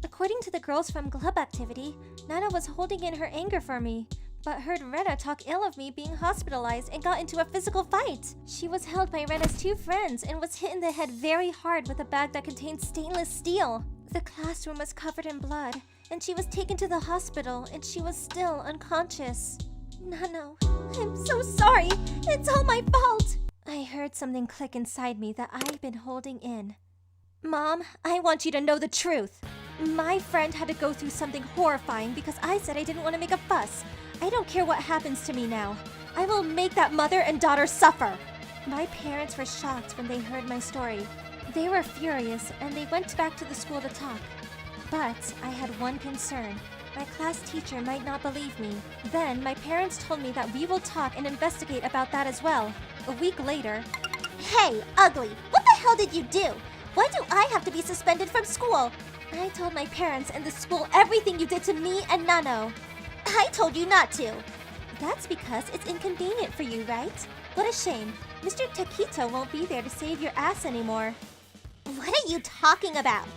According to the girls from club activity, Nano was holding in her anger for me, but heard Rena talk ill of me being hospitalized and got into a physical fight. She was held by Rena's 2 friends and was hit in the head very hard with a bag that contained stainless steel. The classroom was covered in blood, and she was taken to the hospital and she was still unconscious. Nano, I'm so sorry. It's all my fault. I heard something click inside me that I've been holding in. Mom, I want you to know the truth. My friend had to go through something horrifying because I said I didn't want to make a fuss. I don't care what happens to me now. I will make that mother and daughter suffer. My parents were shocked when they heard my story. They were furious and they went back to the school to talk. But I had one concern. My class teacher might not believe me. Then my parents told me that we will talk and investigate about that as well. A week later... Hey, ugly! What the hell did you do? Why do I have to be suspended from school? I told my parents and the school everything you did to me and Nano. I told you not to. That's because it's inconvenient for you, right? What a shame. Mr. Taquito won't be there to save your ass anymore. What are you talking about?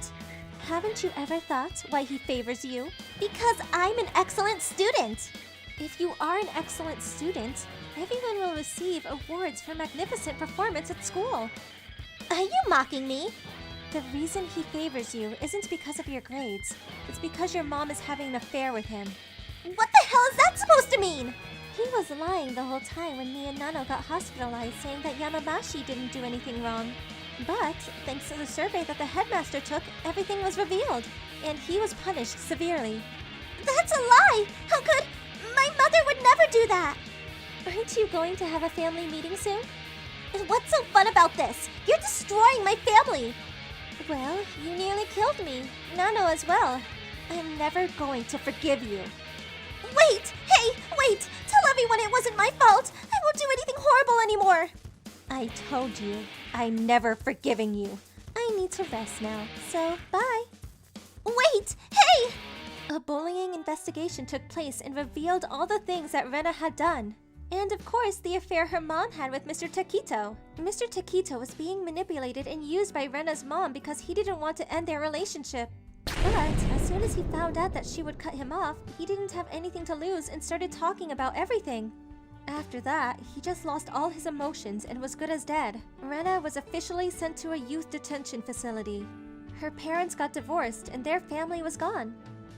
Haven't you ever thought why he favors you? Because I'm an excellent student. If you are an excellent student, everyone will receive awards for magnificent performance at school. Are you mocking me? The reason he favors you isn't because of your grades. It's because your mom is having an affair with him. What the hell is that supposed to mean? He was lying the whole time when me and Nano got hospitalized, saying that Yamamashi didn't do anything wrong. But, thanks to the survey that the headmaster took, everything was revealed, and he was punished severely. That's a lie! How could... My mother would never do that! Aren't you going to have a family meeting soon? What's so fun about this? You're destroying my family! Well, you nearly killed me. Nano as well. I'm never going to forgive you. Wait! Hey! Wait! Tell everyone it wasn't my fault! I won't do anything horrible anymore! I told you, I'm never forgiving you. I need to rest now, so bye. Wait! Hey! A bullying investigation took place and revealed all the things that Rena had done. And of course, the affair her mom had with Mr. Taquito. Mr. Taquito was being manipulated and used by Rena's mom because he didn't want to end their relationship. But as soon as he found out that she would cut him off, he didn't have anything to lose and started talking about everything. After that, he just lost all his emotions and was good as dead. Rena was officially sent to a youth detention facility. Her parents got divorced and their family was gone.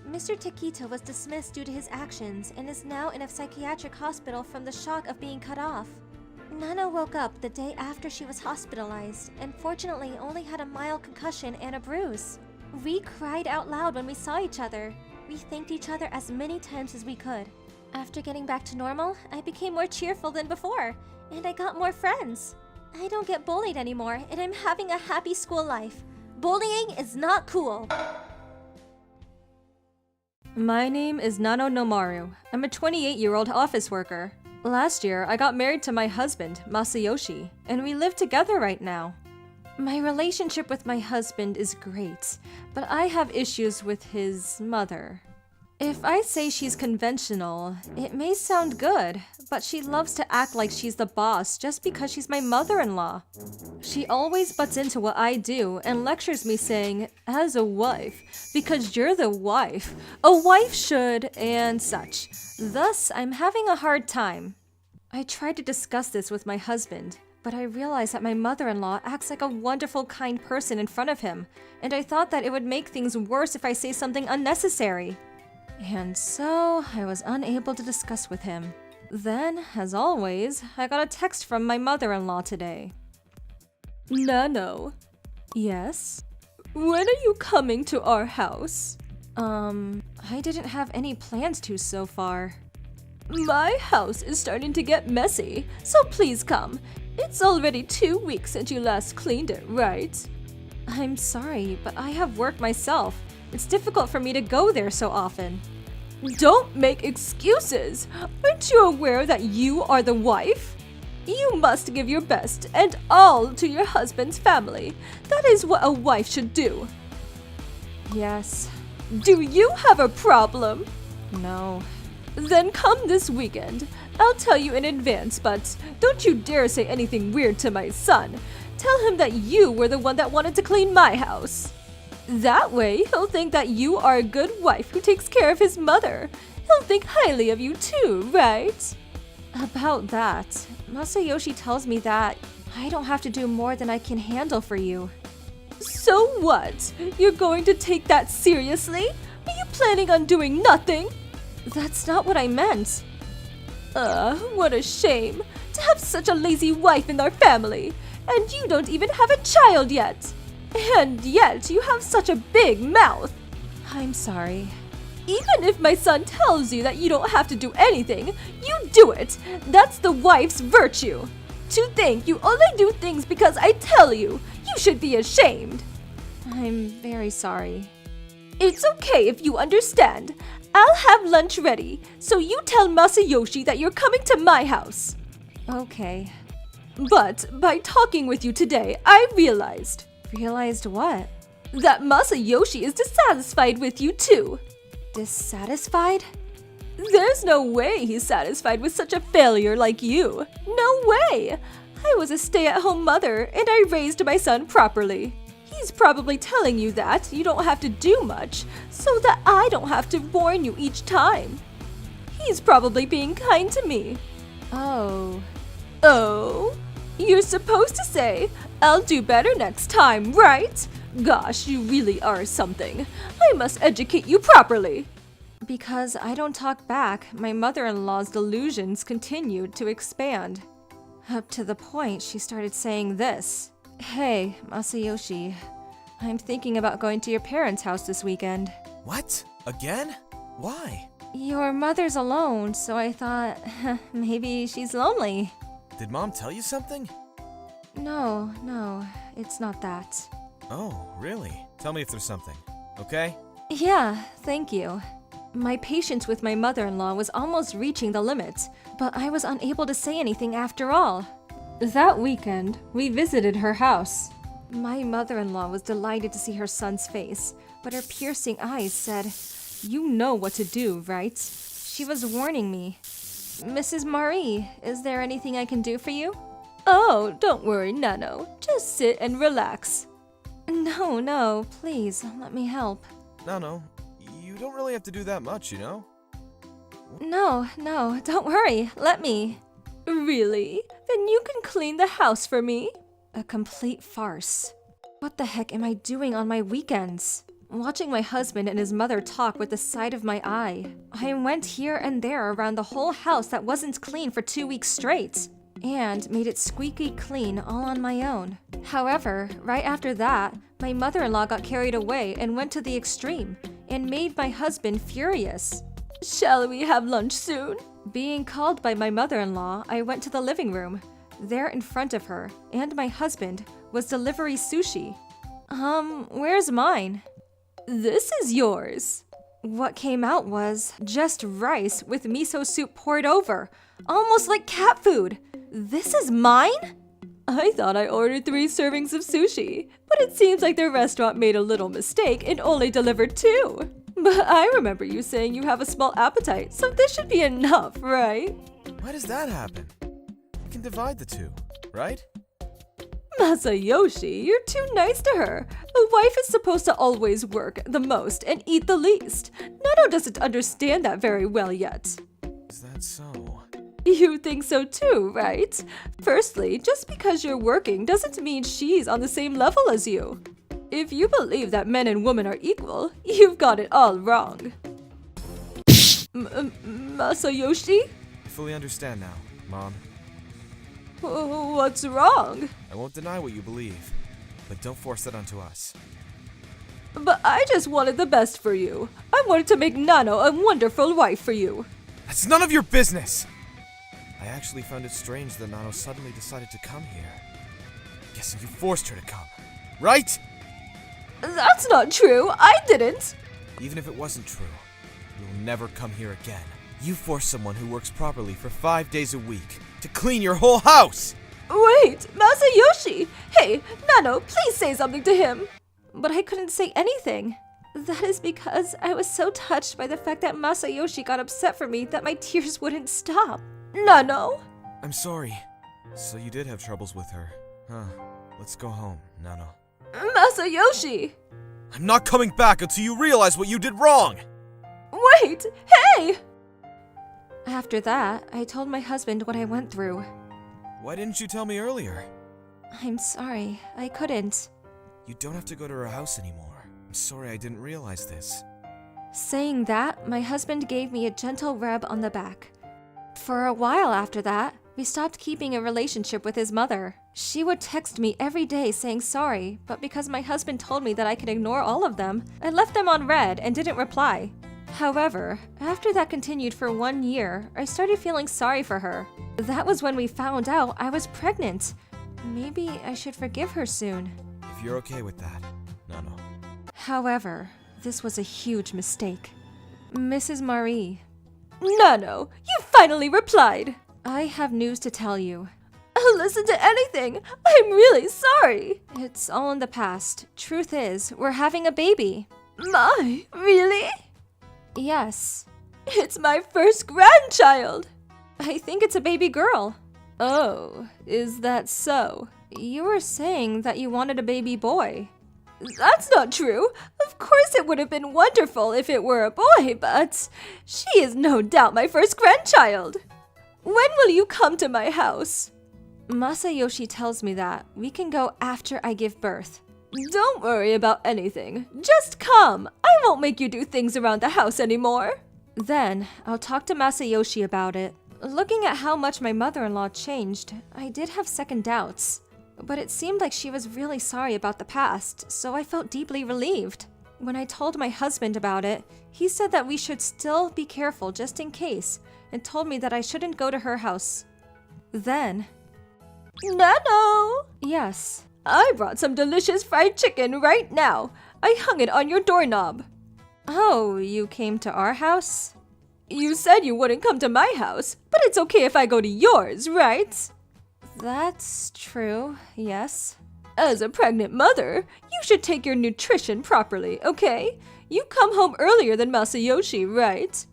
Mr. Taquito was dismissed due to his actions and is now in a psychiatric hospital from the shock of being cut off. Nana woke up the day after she was hospitalized and fortunately only had a mild concussion and a bruise. We cried out loud when we saw each other. We thanked each other as many times as we could. After getting back to normal, I became more cheerful than before, and I got more friends. I don't get bullied anymore, and I'm having a happy school life. Bullying is not cool. My name is Nano Nomaru. I'm a 28-year-old office worker. Last year, I got married to my husband, Masayoshi, and we live together right now. My relationship with my husband is great, but I have issues with his mother. If I say she's conventional, it may sound good, but she loves to act like she's the boss just because she's my mother-in-law. She always butts into what I do and lectures me saying, as a wife, because you're the wife, a wife should, and such. Thus, I'm having a hard time. I tried to discuss this with my husband, but I realized that my mother-in-law acts like a wonderful, kind person in front of him, and I thought that it would make things worse if I say something unnecessary. And so, I was unable to discuss with him. Then, as always, I got a text from my mother-in-law today. Nano. Yes? When are you coming to our house? I didn't have any plans to so far. My house is starting to get messy, so please come. It's already 2 weeks since you last cleaned it, right? I'm sorry, but I have work myself. It's difficult for me to go there so often. Don't make excuses! Aren't you aware that you are the wife? You must give your best and all to your husband's family. That is what a wife should do. Yes. Do you have a problem? No. Then come this weekend. I'll tell you in advance, but don't you dare say anything weird to my son. Tell him that you were the one that wanted to clean my house. That way, he'll think that you are a good wife who takes care of his mother. He'll think highly of you too, right? About that, Masayoshi tells me that I don't have to do more than I can handle for you. So what? You're going to take that seriously? Are you planning on doing nothing? That's not what I meant. What a shame to have such a lazy wife in our family. And you don't even have a child yet. And yet you have such a big mouth. I'm sorry. Even if my son tells you that you don't have to do anything, you do it. That's the wife's virtue. To think you only do things because I tell you, you should be ashamed. I'm very sorry. It's okay if you understand. I'll have lunch ready, so you tell Masayoshi that you're coming to my house. Okay. But by talking with you today, I realized. Realized what? That Masayoshi is dissatisfied with you too. Dissatisfied? There's no way he's satisfied with such a failure like you. No way! I was a stay-at-home mother and I raised my son properly. He's probably telling you that you don't have to do much, so that I don't have to warn you each time. He's probably being kind to me. Oh. Oh? You're supposed to say, I'll do better next time, right? Gosh, you really are something. I must educate you properly. Because I don't talk back, my mother-in-law's delusions continued to expand. Up to the point she started saying this. Hey, Masayoshi, I'm thinking about going to your parents' house this weekend. What? Again? Why? Your mother's alone, so I thought, maybe she's lonely. Did Mom tell you something? No, it's not that. Oh, really? Tell me if there's something, okay? Yeah, thank you. My patience with my mother-in-law was almost reaching the limit, but I was unable to say anything after all. That weekend, we visited her house. My mother-in-law was delighted to see her son's face, but her piercing eyes said, "You know what to do, right?" She was warning me. Mrs. Marie, is there anything I can do for you? Oh, don't worry, Nano. Just sit and relax. No, please, let me help. No, you don't really have to do that much, you know? No, don't worry, let me. Really? Then you can clean the house for me? A complete farce. What the heck am I doing on my weekends? Watching my husband and his mother talk with the side of my eye. I went here and there around the whole house that wasn't clean for 2 weeks straight. And made it squeaky clean all on my own. However, right after that, my mother-in-law got carried away and went to the extreme and made my husband furious. Shall we have lunch soon? Being called by my mother-in-law, I went to the living room. There in front of her and my husband was delivery sushi. Where's mine? This is yours. What came out was just rice with miso soup poured over, almost like cat food. This is mine? I thought I ordered 3 servings of sushi, but it seems like the restaurant made a little mistake and only delivered 2. But I remember you saying you have a small appetite, so this should be enough, right? Why does that happen? We can divide the 2, right? Masayoshi, you're too nice to her. A wife is supposed to always work the most and eat the least. Nano doesn't understand that very well yet. Is that so? You think so too, right? Firstly, just because you're working doesn't mean she's on the same level as you. If you believe that men and women are equal, you've got it all wrong. Masayoshi? I fully understand now, Mom. What's wrong? I won't deny what you believe, but don't force that onto us. But I just wanted the best for you. I wanted to make Nano a wonderful wife for you. That's none of your business! I actually found it strange that Nano suddenly decided to come here. Guessing you forced her to come, right? That's not true. I didn't. Even if it wasn't true, you'll never come here again. You forced someone who works properly for 5 days a week to clean your whole house! Wait, Masayoshi! Hey, Nano, please say something to him! But I couldn't say anything. That is because I was so touched by the fact that Masayoshi got upset for me that my tears wouldn't stop. Nano! I'm sorry. So you did have troubles with her. Huh. Let's go home, Nano. Masayoshi! I'm not coming back until you realize what you did wrong! Wait! Hey! After that, I told my husband what I went through. Why didn't you tell me earlier? I'm sorry, I couldn't. You don't have to go to her house anymore. I'm sorry I didn't realize this. Saying that, my husband gave me a gentle rub on the back. For a while after that, we stopped keeping a relationship with his mother. She would text me every day saying sorry, but because my husband told me that I could ignore all of them, I left them on red and didn't reply. However, after that continued for 1 year, I started feeling sorry for her. That was when we found out I was pregnant. Maybe I should forgive her soon. If you're okay with that, Nano. However, this was a huge mistake. Mrs. Marie. Nano, you finally replied! I have news to tell you. I'll listen to anything! I'm really sorry! It's all in the past. Truth is, we're having a baby. My, really? Yes. It's my first grandchild! I think it's a baby girl. Oh, is that so? You were saying that you wanted a baby boy. That's not true. Of course it would have been wonderful if it were a boy, but she is no doubt my first grandchild. When will you come to my house? Masayoshi tells me that we can go after I give birth. Don't worry about anything. Just come. I won't make you do things around the house anymore. Then I'll talk to Masayoshi about it. Looking at how much my mother-in-law changed, I did have second doubts. But it seemed like she was really sorry about the past, so I felt deeply relieved. When I told my husband about it, he said that we should still be careful just in case, and told me that I shouldn't go to her house. Then... Nano! Yes, I brought some delicious fried chicken right now. I hung it on your doorknob. Oh, you came to our house? You said you wouldn't come to my house, but it's okay if I go to yours, right? That's true, yes. As a pregnant mother, you should take your nutrition properly, okay? You come home earlier than Masayoshi, right?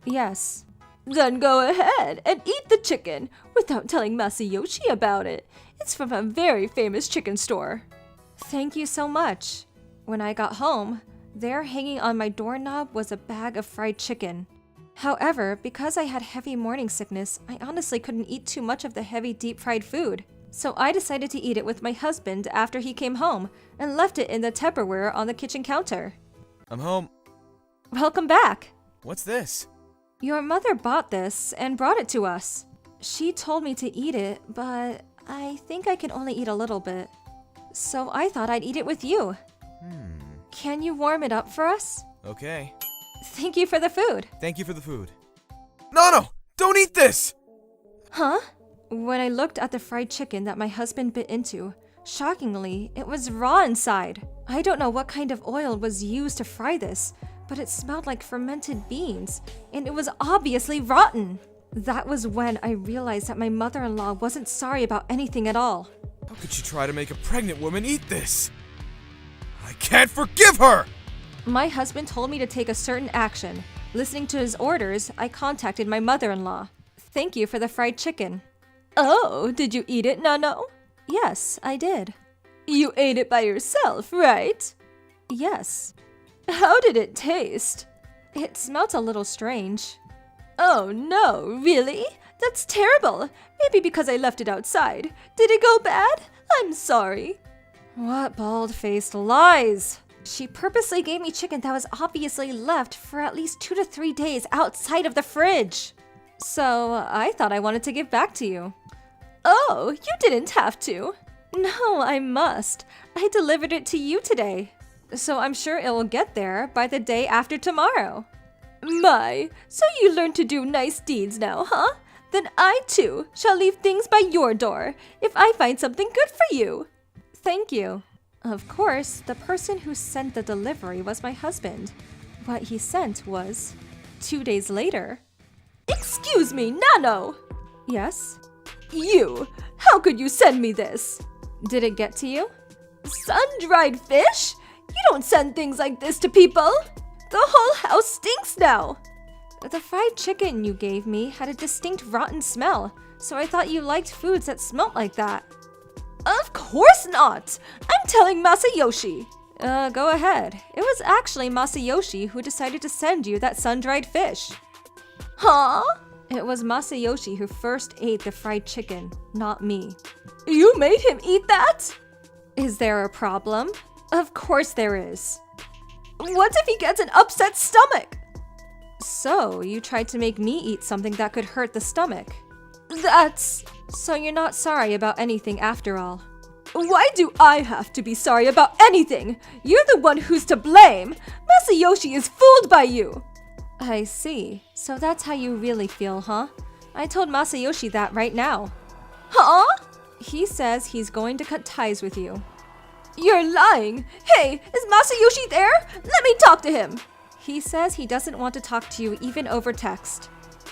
Yes. Then go ahead and eat the chicken without telling Masayoshi about it. It's from a very famous chicken store. Thank you so much. When I got home, there hanging on my doorknob was a bag of fried chicken. However, because I had heavy morning sickness, I honestly couldn't eat too much of the heavy deep-fried food. So I decided to eat it with my husband after he came home and left it in the Tupperware on the kitchen counter. I'm home. Welcome back. What's this? Your mother bought this and brought it to us. She told me to eat it, but I think I can only eat a little bit. So I thought I'd eat it with you. Can you warm it up for us? Okay. Thank you for the food. Thank you for the food. No! Don't eat this! Huh? When I looked at the fried chicken that my husband bit into, shockingly, it was raw inside. I don't know what kind of oil was used to fry this, but it smelled like fermented beans, and it was obviously rotten. That was when I realized that my mother-in-law wasn't sorry about anything at all. How could she try to make a pregnant woman eat this? I can't forgive her! My husband told me to take a certain action. Listening to his orders, I contacted my mother-in-law. Thank you for the fried chicken. Oh, did you eat it, Nano? Yes, I did. You ate it by yourself, right? Yes. How did it taste? It smelt a little strange. Oh no, really? That's terrible. Maybe because I left it outside. Did it go bad? I'm sorry. What bald-faced lies! She purposely gave me chicken that was obviously left for at least 2 to 3 days outside of the fridge. So I thought I wanted to give back to you. Oh, you didn't have to. No, I must. I delivered it to you today. So I'm sure it will get there by the day after tomorrow. My, so you learned to do nice deeds now, huh? Then I too shall leave things by your door if I find something good for you. Thank you. Of course, the person who sent the delivery was my husband. What he sent was 2 days later. Excuse me, Nano! Yes? You! How could you send me this? Did it get to you? Sun-dried fish? You don't send things like this to people! The whole house stinks now! The fried chicken you gave me had a distinct rotten smell, so I thought you liked foods that smelt like that. Of course not! I'm telling Masayoshi! Go ahead. It was actually Masayoshi who decided to send you that sun-dried fish. Huh? It was Masayoshi who first ate the fried chicken, not me. You made him eat that? Is there a problem? Of course there is. What if he gets an upset stomach? So, you tried to make me eat something that could hurt the stomach. So you're not sorry about anything after all. Why do I have to be sorry about anything? You're the one who's to blame! Masayoshi is fooled by you! I see. So that's how you really feel, huh? I told Masayoshi that right now. Huh? He says he's going to cut ties with you. You're lying! Hey, is Masayoshi there? Let me talk to him! He says he doesn't want to talk to you even over text.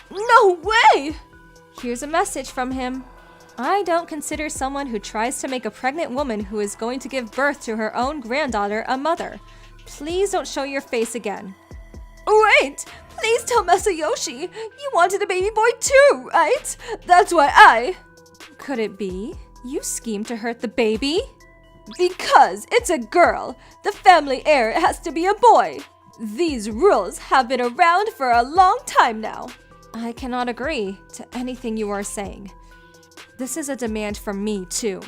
No way! Here's a message from him. I don't consider someone who tries to make a pregnant woman who is going to give birth to her own granddaughter a mother. Please don't show your face again. Wait! Please tell Masayoshi! You wanted a baby boy too, right? That's why I... Could it be? You schemed to hurt the baby? Because it's a girl. The family heir has to be a boy. These rules have been around for a long time now. I cannot agree to anything you are saying. This is a demand from me, too.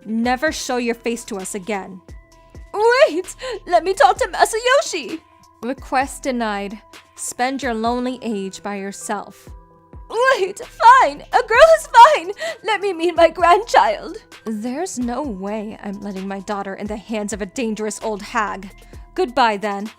Never show your face to us again. Wait! Let me talk to Masayoshi! Request denied. Spend your lonely age by yourself. Wait, fine! A girl is fine! Let me meet my grandchild! There's no way I'm letting my daughter in the hands of a dangerous old hag. Goodbye, then.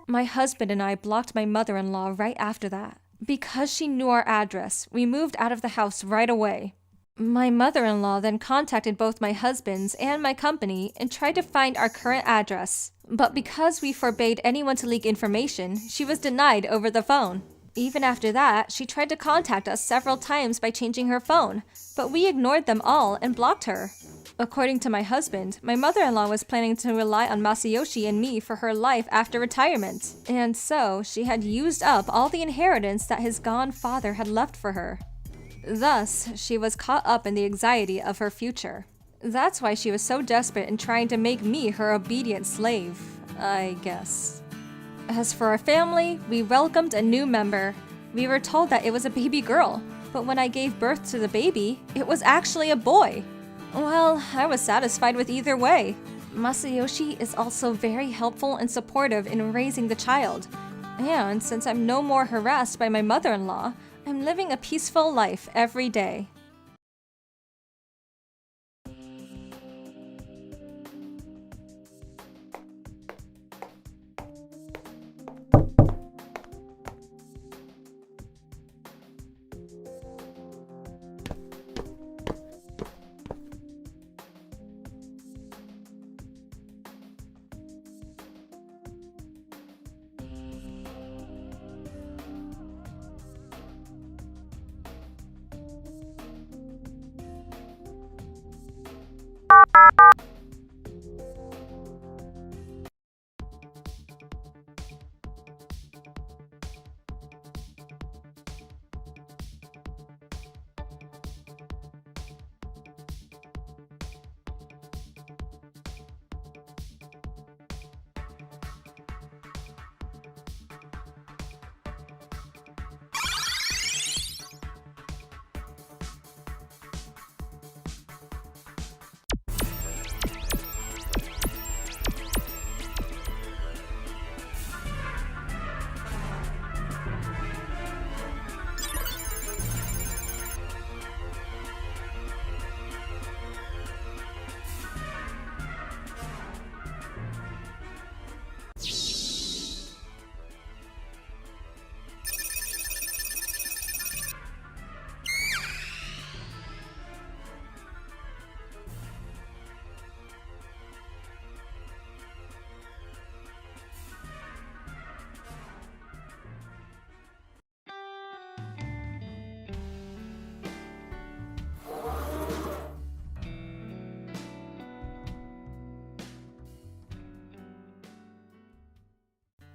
My husband and I blocked my mother-in-law right after that. Because she knew our address, we moved out of the house right away. My mother-in-law then contacted both my husband's and my company and tried to find our current address. But because we forbade anyone to leak information, she was denied over the phone. Even after that, she tried to contact us several times by changing her phone, but we ignored them all and blocked her. According to my husband, my mother-in-law was planning to rely on Masayoshi and me for her life after retirement, and so she had used up all the inheritance that his gone father had left for her. Thus, she was caught up in the anxiety of her future. That's why she was so desperate in trying to make me her obedient slave, I guess. As for our family, we welcomed a new member. We were told that it was a baby girl, but when I gave birth to the baby, it was actually a boy. Well, I was satisfied with either way. Masayoshi is also very helpful and supportive in raising the child. And since I'm no more harassed by my mother-in-law, I'm living a peaceful life every day.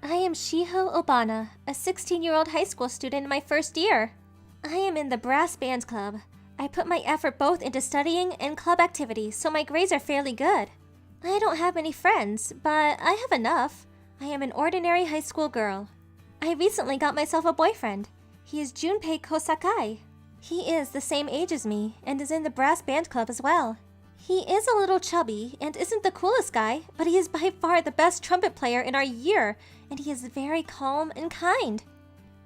I am Shiho Obana, a 16-year-old high school student in my first year. I am in the brass band club. I put my effort both into studying and club activities, so my grades are fairly good. I don't have many friends, but I have enough. I am an ordinary high school girl. I recently got myself a boyfriend. He is Junpei Kosakai. He is the same age as me and is in the brass band club as well. He is a little chubby and isn't the coolest guy, but he is by far the best trumpet player in our year, and he is very calm and kind.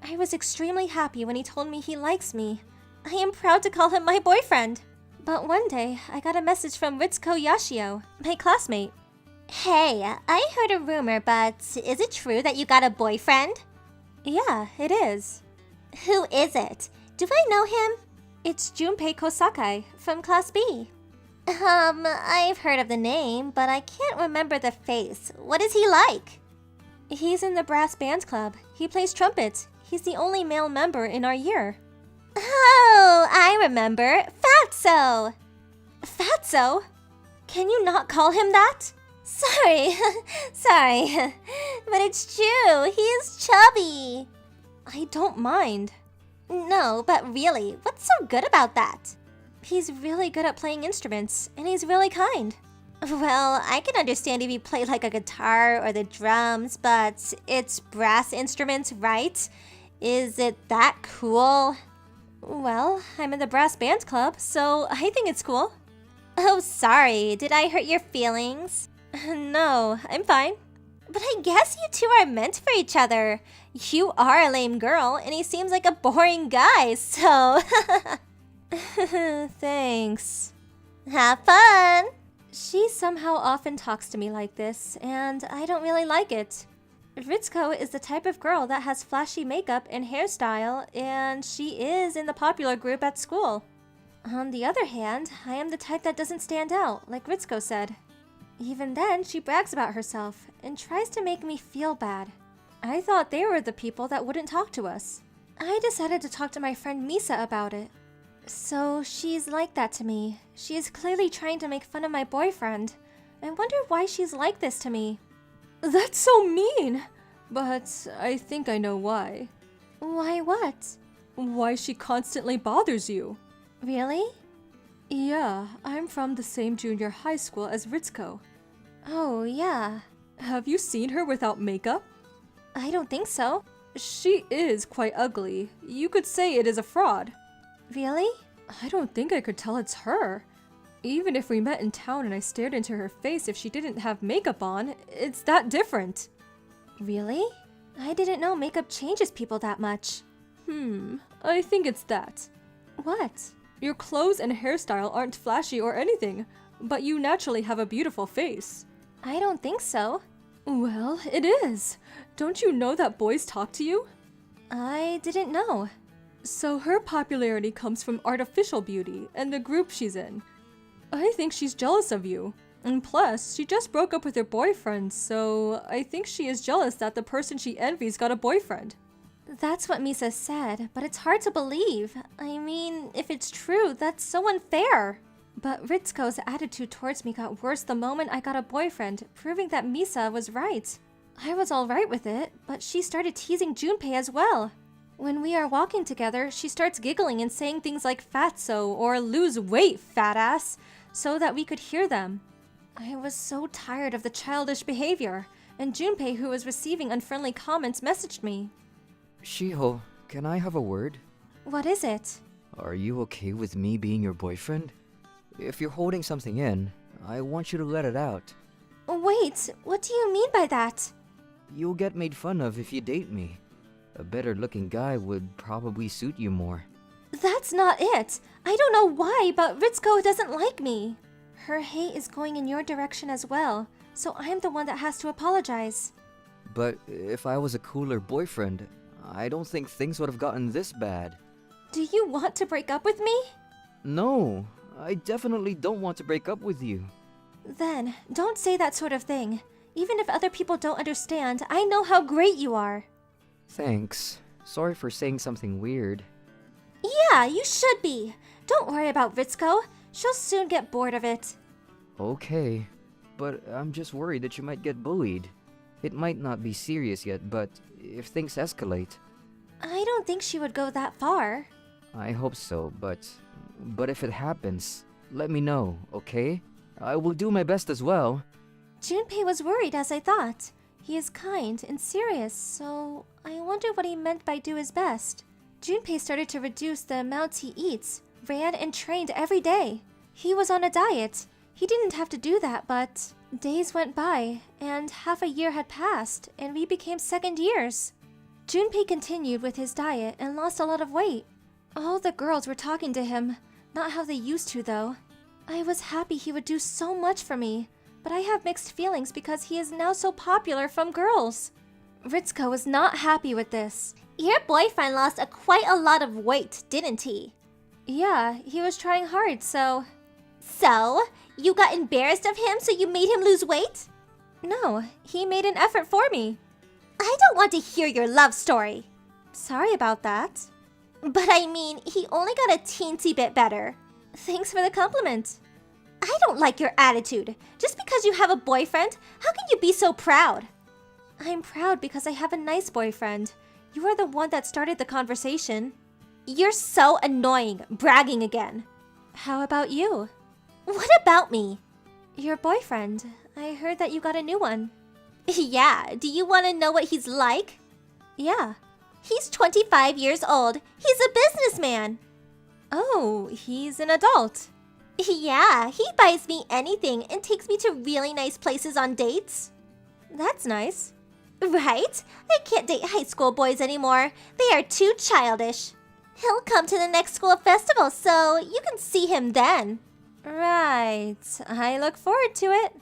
I was extremely happy when he told me he likes me. I am proud to call him my boyfriend. But one day, I got a message from Ritsuko Yashio, my classmate. Hey, I heard a rumor, but is it true that you got a boyfriend? Yeah, it is. Who is it? Do I know him? It's Junpei Kosakai from Class B. I've heard of the name, but I can't remember the face. What is he like? He's in the brass band club. He plays trumpet. He's the only male member in our year. Oh, I remember. Fatso! Fatso? Can you not call him that? Sorry, sorry. But it's true, he is chubby. I don't mind. No, but really, what's so good about that? He's really good at playing instruments, and he's really kind. Well, I can understand if you play like a guitar or the drums, but it's brass instruments, right? Is it that cool? Well, I'm in the brass band club, so I think it's cool. Oh, sorry. Did I hurt your feelings? No, I'm fine. But I guess you two are meant for each other. You are a lame girl, and he seems like a boring guy, so... Thanks. Have fun! She somehow often talks to me like this, and I don't really like it. Ritsuko is the type of girl that has flashy makeup and hairstyle, and she is in the popular group at school. On the other hand, I am the type that doesn't stand out, like Ritsuko said. Even then, she brags about herself and tries to make me feel bad. I thought they were the people that wouldn't talk to us. I decided to talk to my friend Misa about it. So she's like that to me. She is clearly trying to make fun of my boyfriend. I wonder why she's like this to me. That's so mean! But I think I know why. Why what? Why she constantly bothers you. Really? Yeah, I'm from the same junior high school as Ritsuko. Oh, yeah. Have you seen her without makeup? I don't think so. She is quite ugly. You could say it is a fraud. Really? I don't think I could tell it's her. Even if we met in town and I stared into her face if she didn't have makeup on, it's that different. Really? I didn't know makeup changes people that much. I think it's that. What? Your clothes and hairstyle aren't flashy or anything, but you naturally have a beautiful face. I don't think so. Well, it is. Don't you know that boys talk to you? I didn't know. So her popularity comes from artificial beauty and the group she's in. I think she's jealous of you. And plus, she just broke up with her boyfriend, so I think she is jealous that the person she envies got a boyfriend. That's what Misa said, but it's hard to believe. I mean, if it's true, that's so unfair. But Ritsuko's attitude towards me got worse the moment I got a boyfriend, proving that Misa was right. I was alright with it, but she started teasing Junpei as well. When we are walking together, she starts giggling and saying things like fatso or lose weight, fat ass, so that we could hear them. I was so tired of the childish behavior, and Junpei, who was receiving unfriendly comments, messaged me. Shiho, can I have a word? What is it? Are you okay with me being your boyfriend? If you're holding something in, I want you to let it out. Wait, what do you mean by that? You'll get made fun of if you date me. A better-looking guy would probably suit you more. That's not it. I don't know why, but Ritsuko doesn't like me. Her hate is going in your direction as well, so I'm the one that has to apologize. But if I was a cooler boyfriend, I don't think things would have gotten this bad. Do you want to break up with me? No, I definitely don't want to break up with you. Then, don't say that sort of thing. Even if other people don't understand, I know how great you are. Thanks. Sorry for saying something weird. Yeah, you should be. Don't worry about Ritsuko. She'll soon get bored of it. Okay, but I'm just worried that you might get bullied. It might not be serious yet, but if things escalate, I don't think she would go that far. I hope so, but if it happens, let me know, okay? I will do my best as well. Junpei was worried as I thought. He is kind and serious, so I wonder what he meant by do his best. Junpei started to reduce the amounts he eats, ran and trained every day. He was on a diet. He didn't have to do that, but days went by, and half a year had passed, and we became second years. Junpei continued with his diet and lost a lot of weight. All the girls were talking to him, not how they used to though. I was happy he would do so much for me, but I have mixed feelings because he is now so popular from girls. Ritsuko was not happy with this. Your boyfriend lost quite a lot of weight, didn't he? Yeah, he was trying hard, so... So? You got embarrassed of him, so you made him lose weight? No, he made an effort for me. I don't want to hear your love story. Sorry about that. But I mean, he only got a teensy bit better. Thanks for the compliment. I don't like your attitude. Just because you have a boyfriend, how can you be so proud? I'm proud because I have a nice boyfriend. You are the one that started the conversation. You're so annoying, bragging again. How about you? What about me? Your boyfriend. I heard that you got a new one. Yeah, do you want to know what he's like? Yeah. He's 25 years old. He's a businessman. Oh, he's an adult. Yeah, he buys me anything and takes me to really nice places on dates. That's nice. Right? I can't date high school boys anymore. They are too childish. He'll come to the next school festival, so you can see him then. Right. I look forward to it.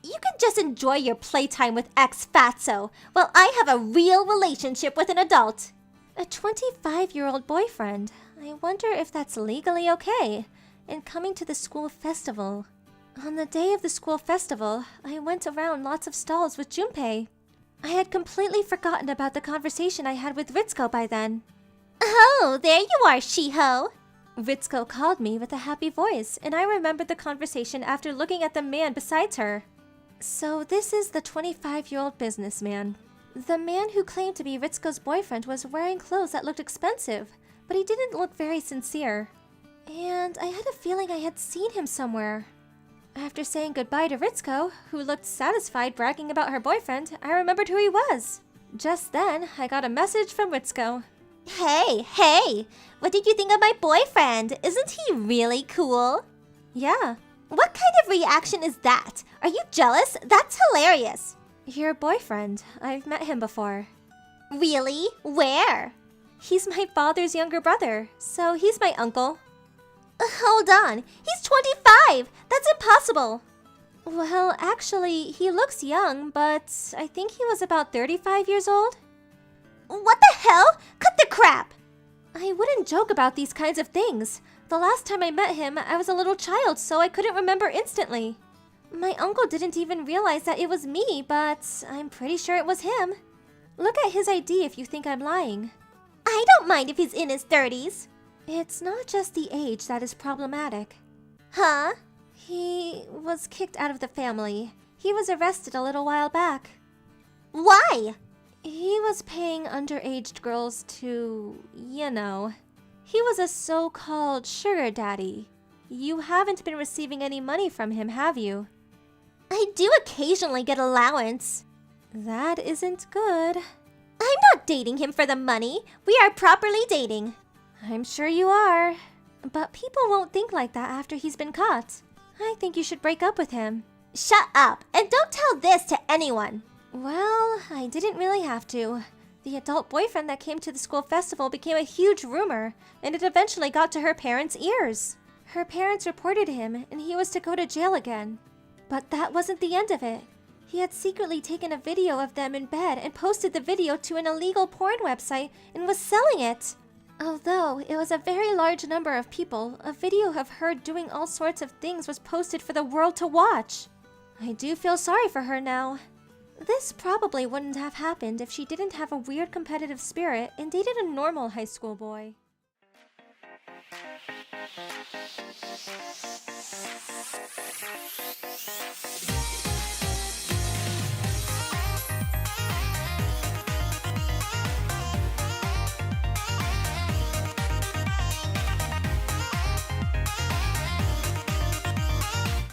You can just enjoy your playtime with ex-fatso, while I have a real relationship with an adult. A 25-year-old boyfriend. I wonder if that's legally okay. And coming to the school festival. On the day of the school festival, I went around lots of stalls with Junpei. I had completely forgotten about the conversation I had with Ritsuko by then. Oh, there you are, Shiho. Ritsuko called me with a happy voice, and I remembered the conversation after looking at the man beside her. So this is the 25-year-old businessman. The man who claimed to be Ritsuko's boyfriend was wearing clothes that looked expensive, but he didn't look very sincere. And I had a feeling I had seen him somewhere. After saying goodbye to Ritsuko, who looked satisfied bragging about her boyfriend, I remembered who he was. Just then, I got a message from Ritsuko. Hey, what did you think of my boyfriend? Isn't he really cool? Yeah. What kind of reaction is that? Are you jealous? That's hilarious. Your boyfriend. I've met him before. Really? Where? He's my father's younger brother, so he's my uncle. Hold on. He's 25. That's impossible. Well, actually, he looks young, but I think he was about 35 years old. What the hell? Cut the crap! I wouldn't joke about these kinds of things. The last time I met him, I was a little child, so I couldn't remember instantly. My uncle didn't even realize that it was me, but I'm pretty sure it was him. Look at his ID if you think I'm lying. I don't mind if he's in his 30s. It's not just the age that is problematic. Huh? He was kicked out of the family. He was arrested a little while back. Why? He was paying underage girls to, you know. He was a so-called sugar daddy. You haven't been receiving any money from him, have you? I do occasionally get allowance. That isn't good. I'm not dating him for the money. We are properly dating. I'm sure you are. But people won't think like that after he's been caught. I think you should break up with him. Shut up, and don't tell this to anyone. Well, I didn't really have to. The adult boyfriend that came to the school festival became a huge rumor, and it eventually got to her parents' ears. Her parents reported him, and he was to go to jail again. But that wasn't the end of it. He had secretly taken a video of them in bed and posted the video to an illegal porn website and was selling it. Although it was a very large number of people, a video of her doing all sorts of things was posted for the world to watch. I do feel sorry for her now. This probably wouldn't have happened if she didn't have a weird competitive spirit and dated a normal high school boy.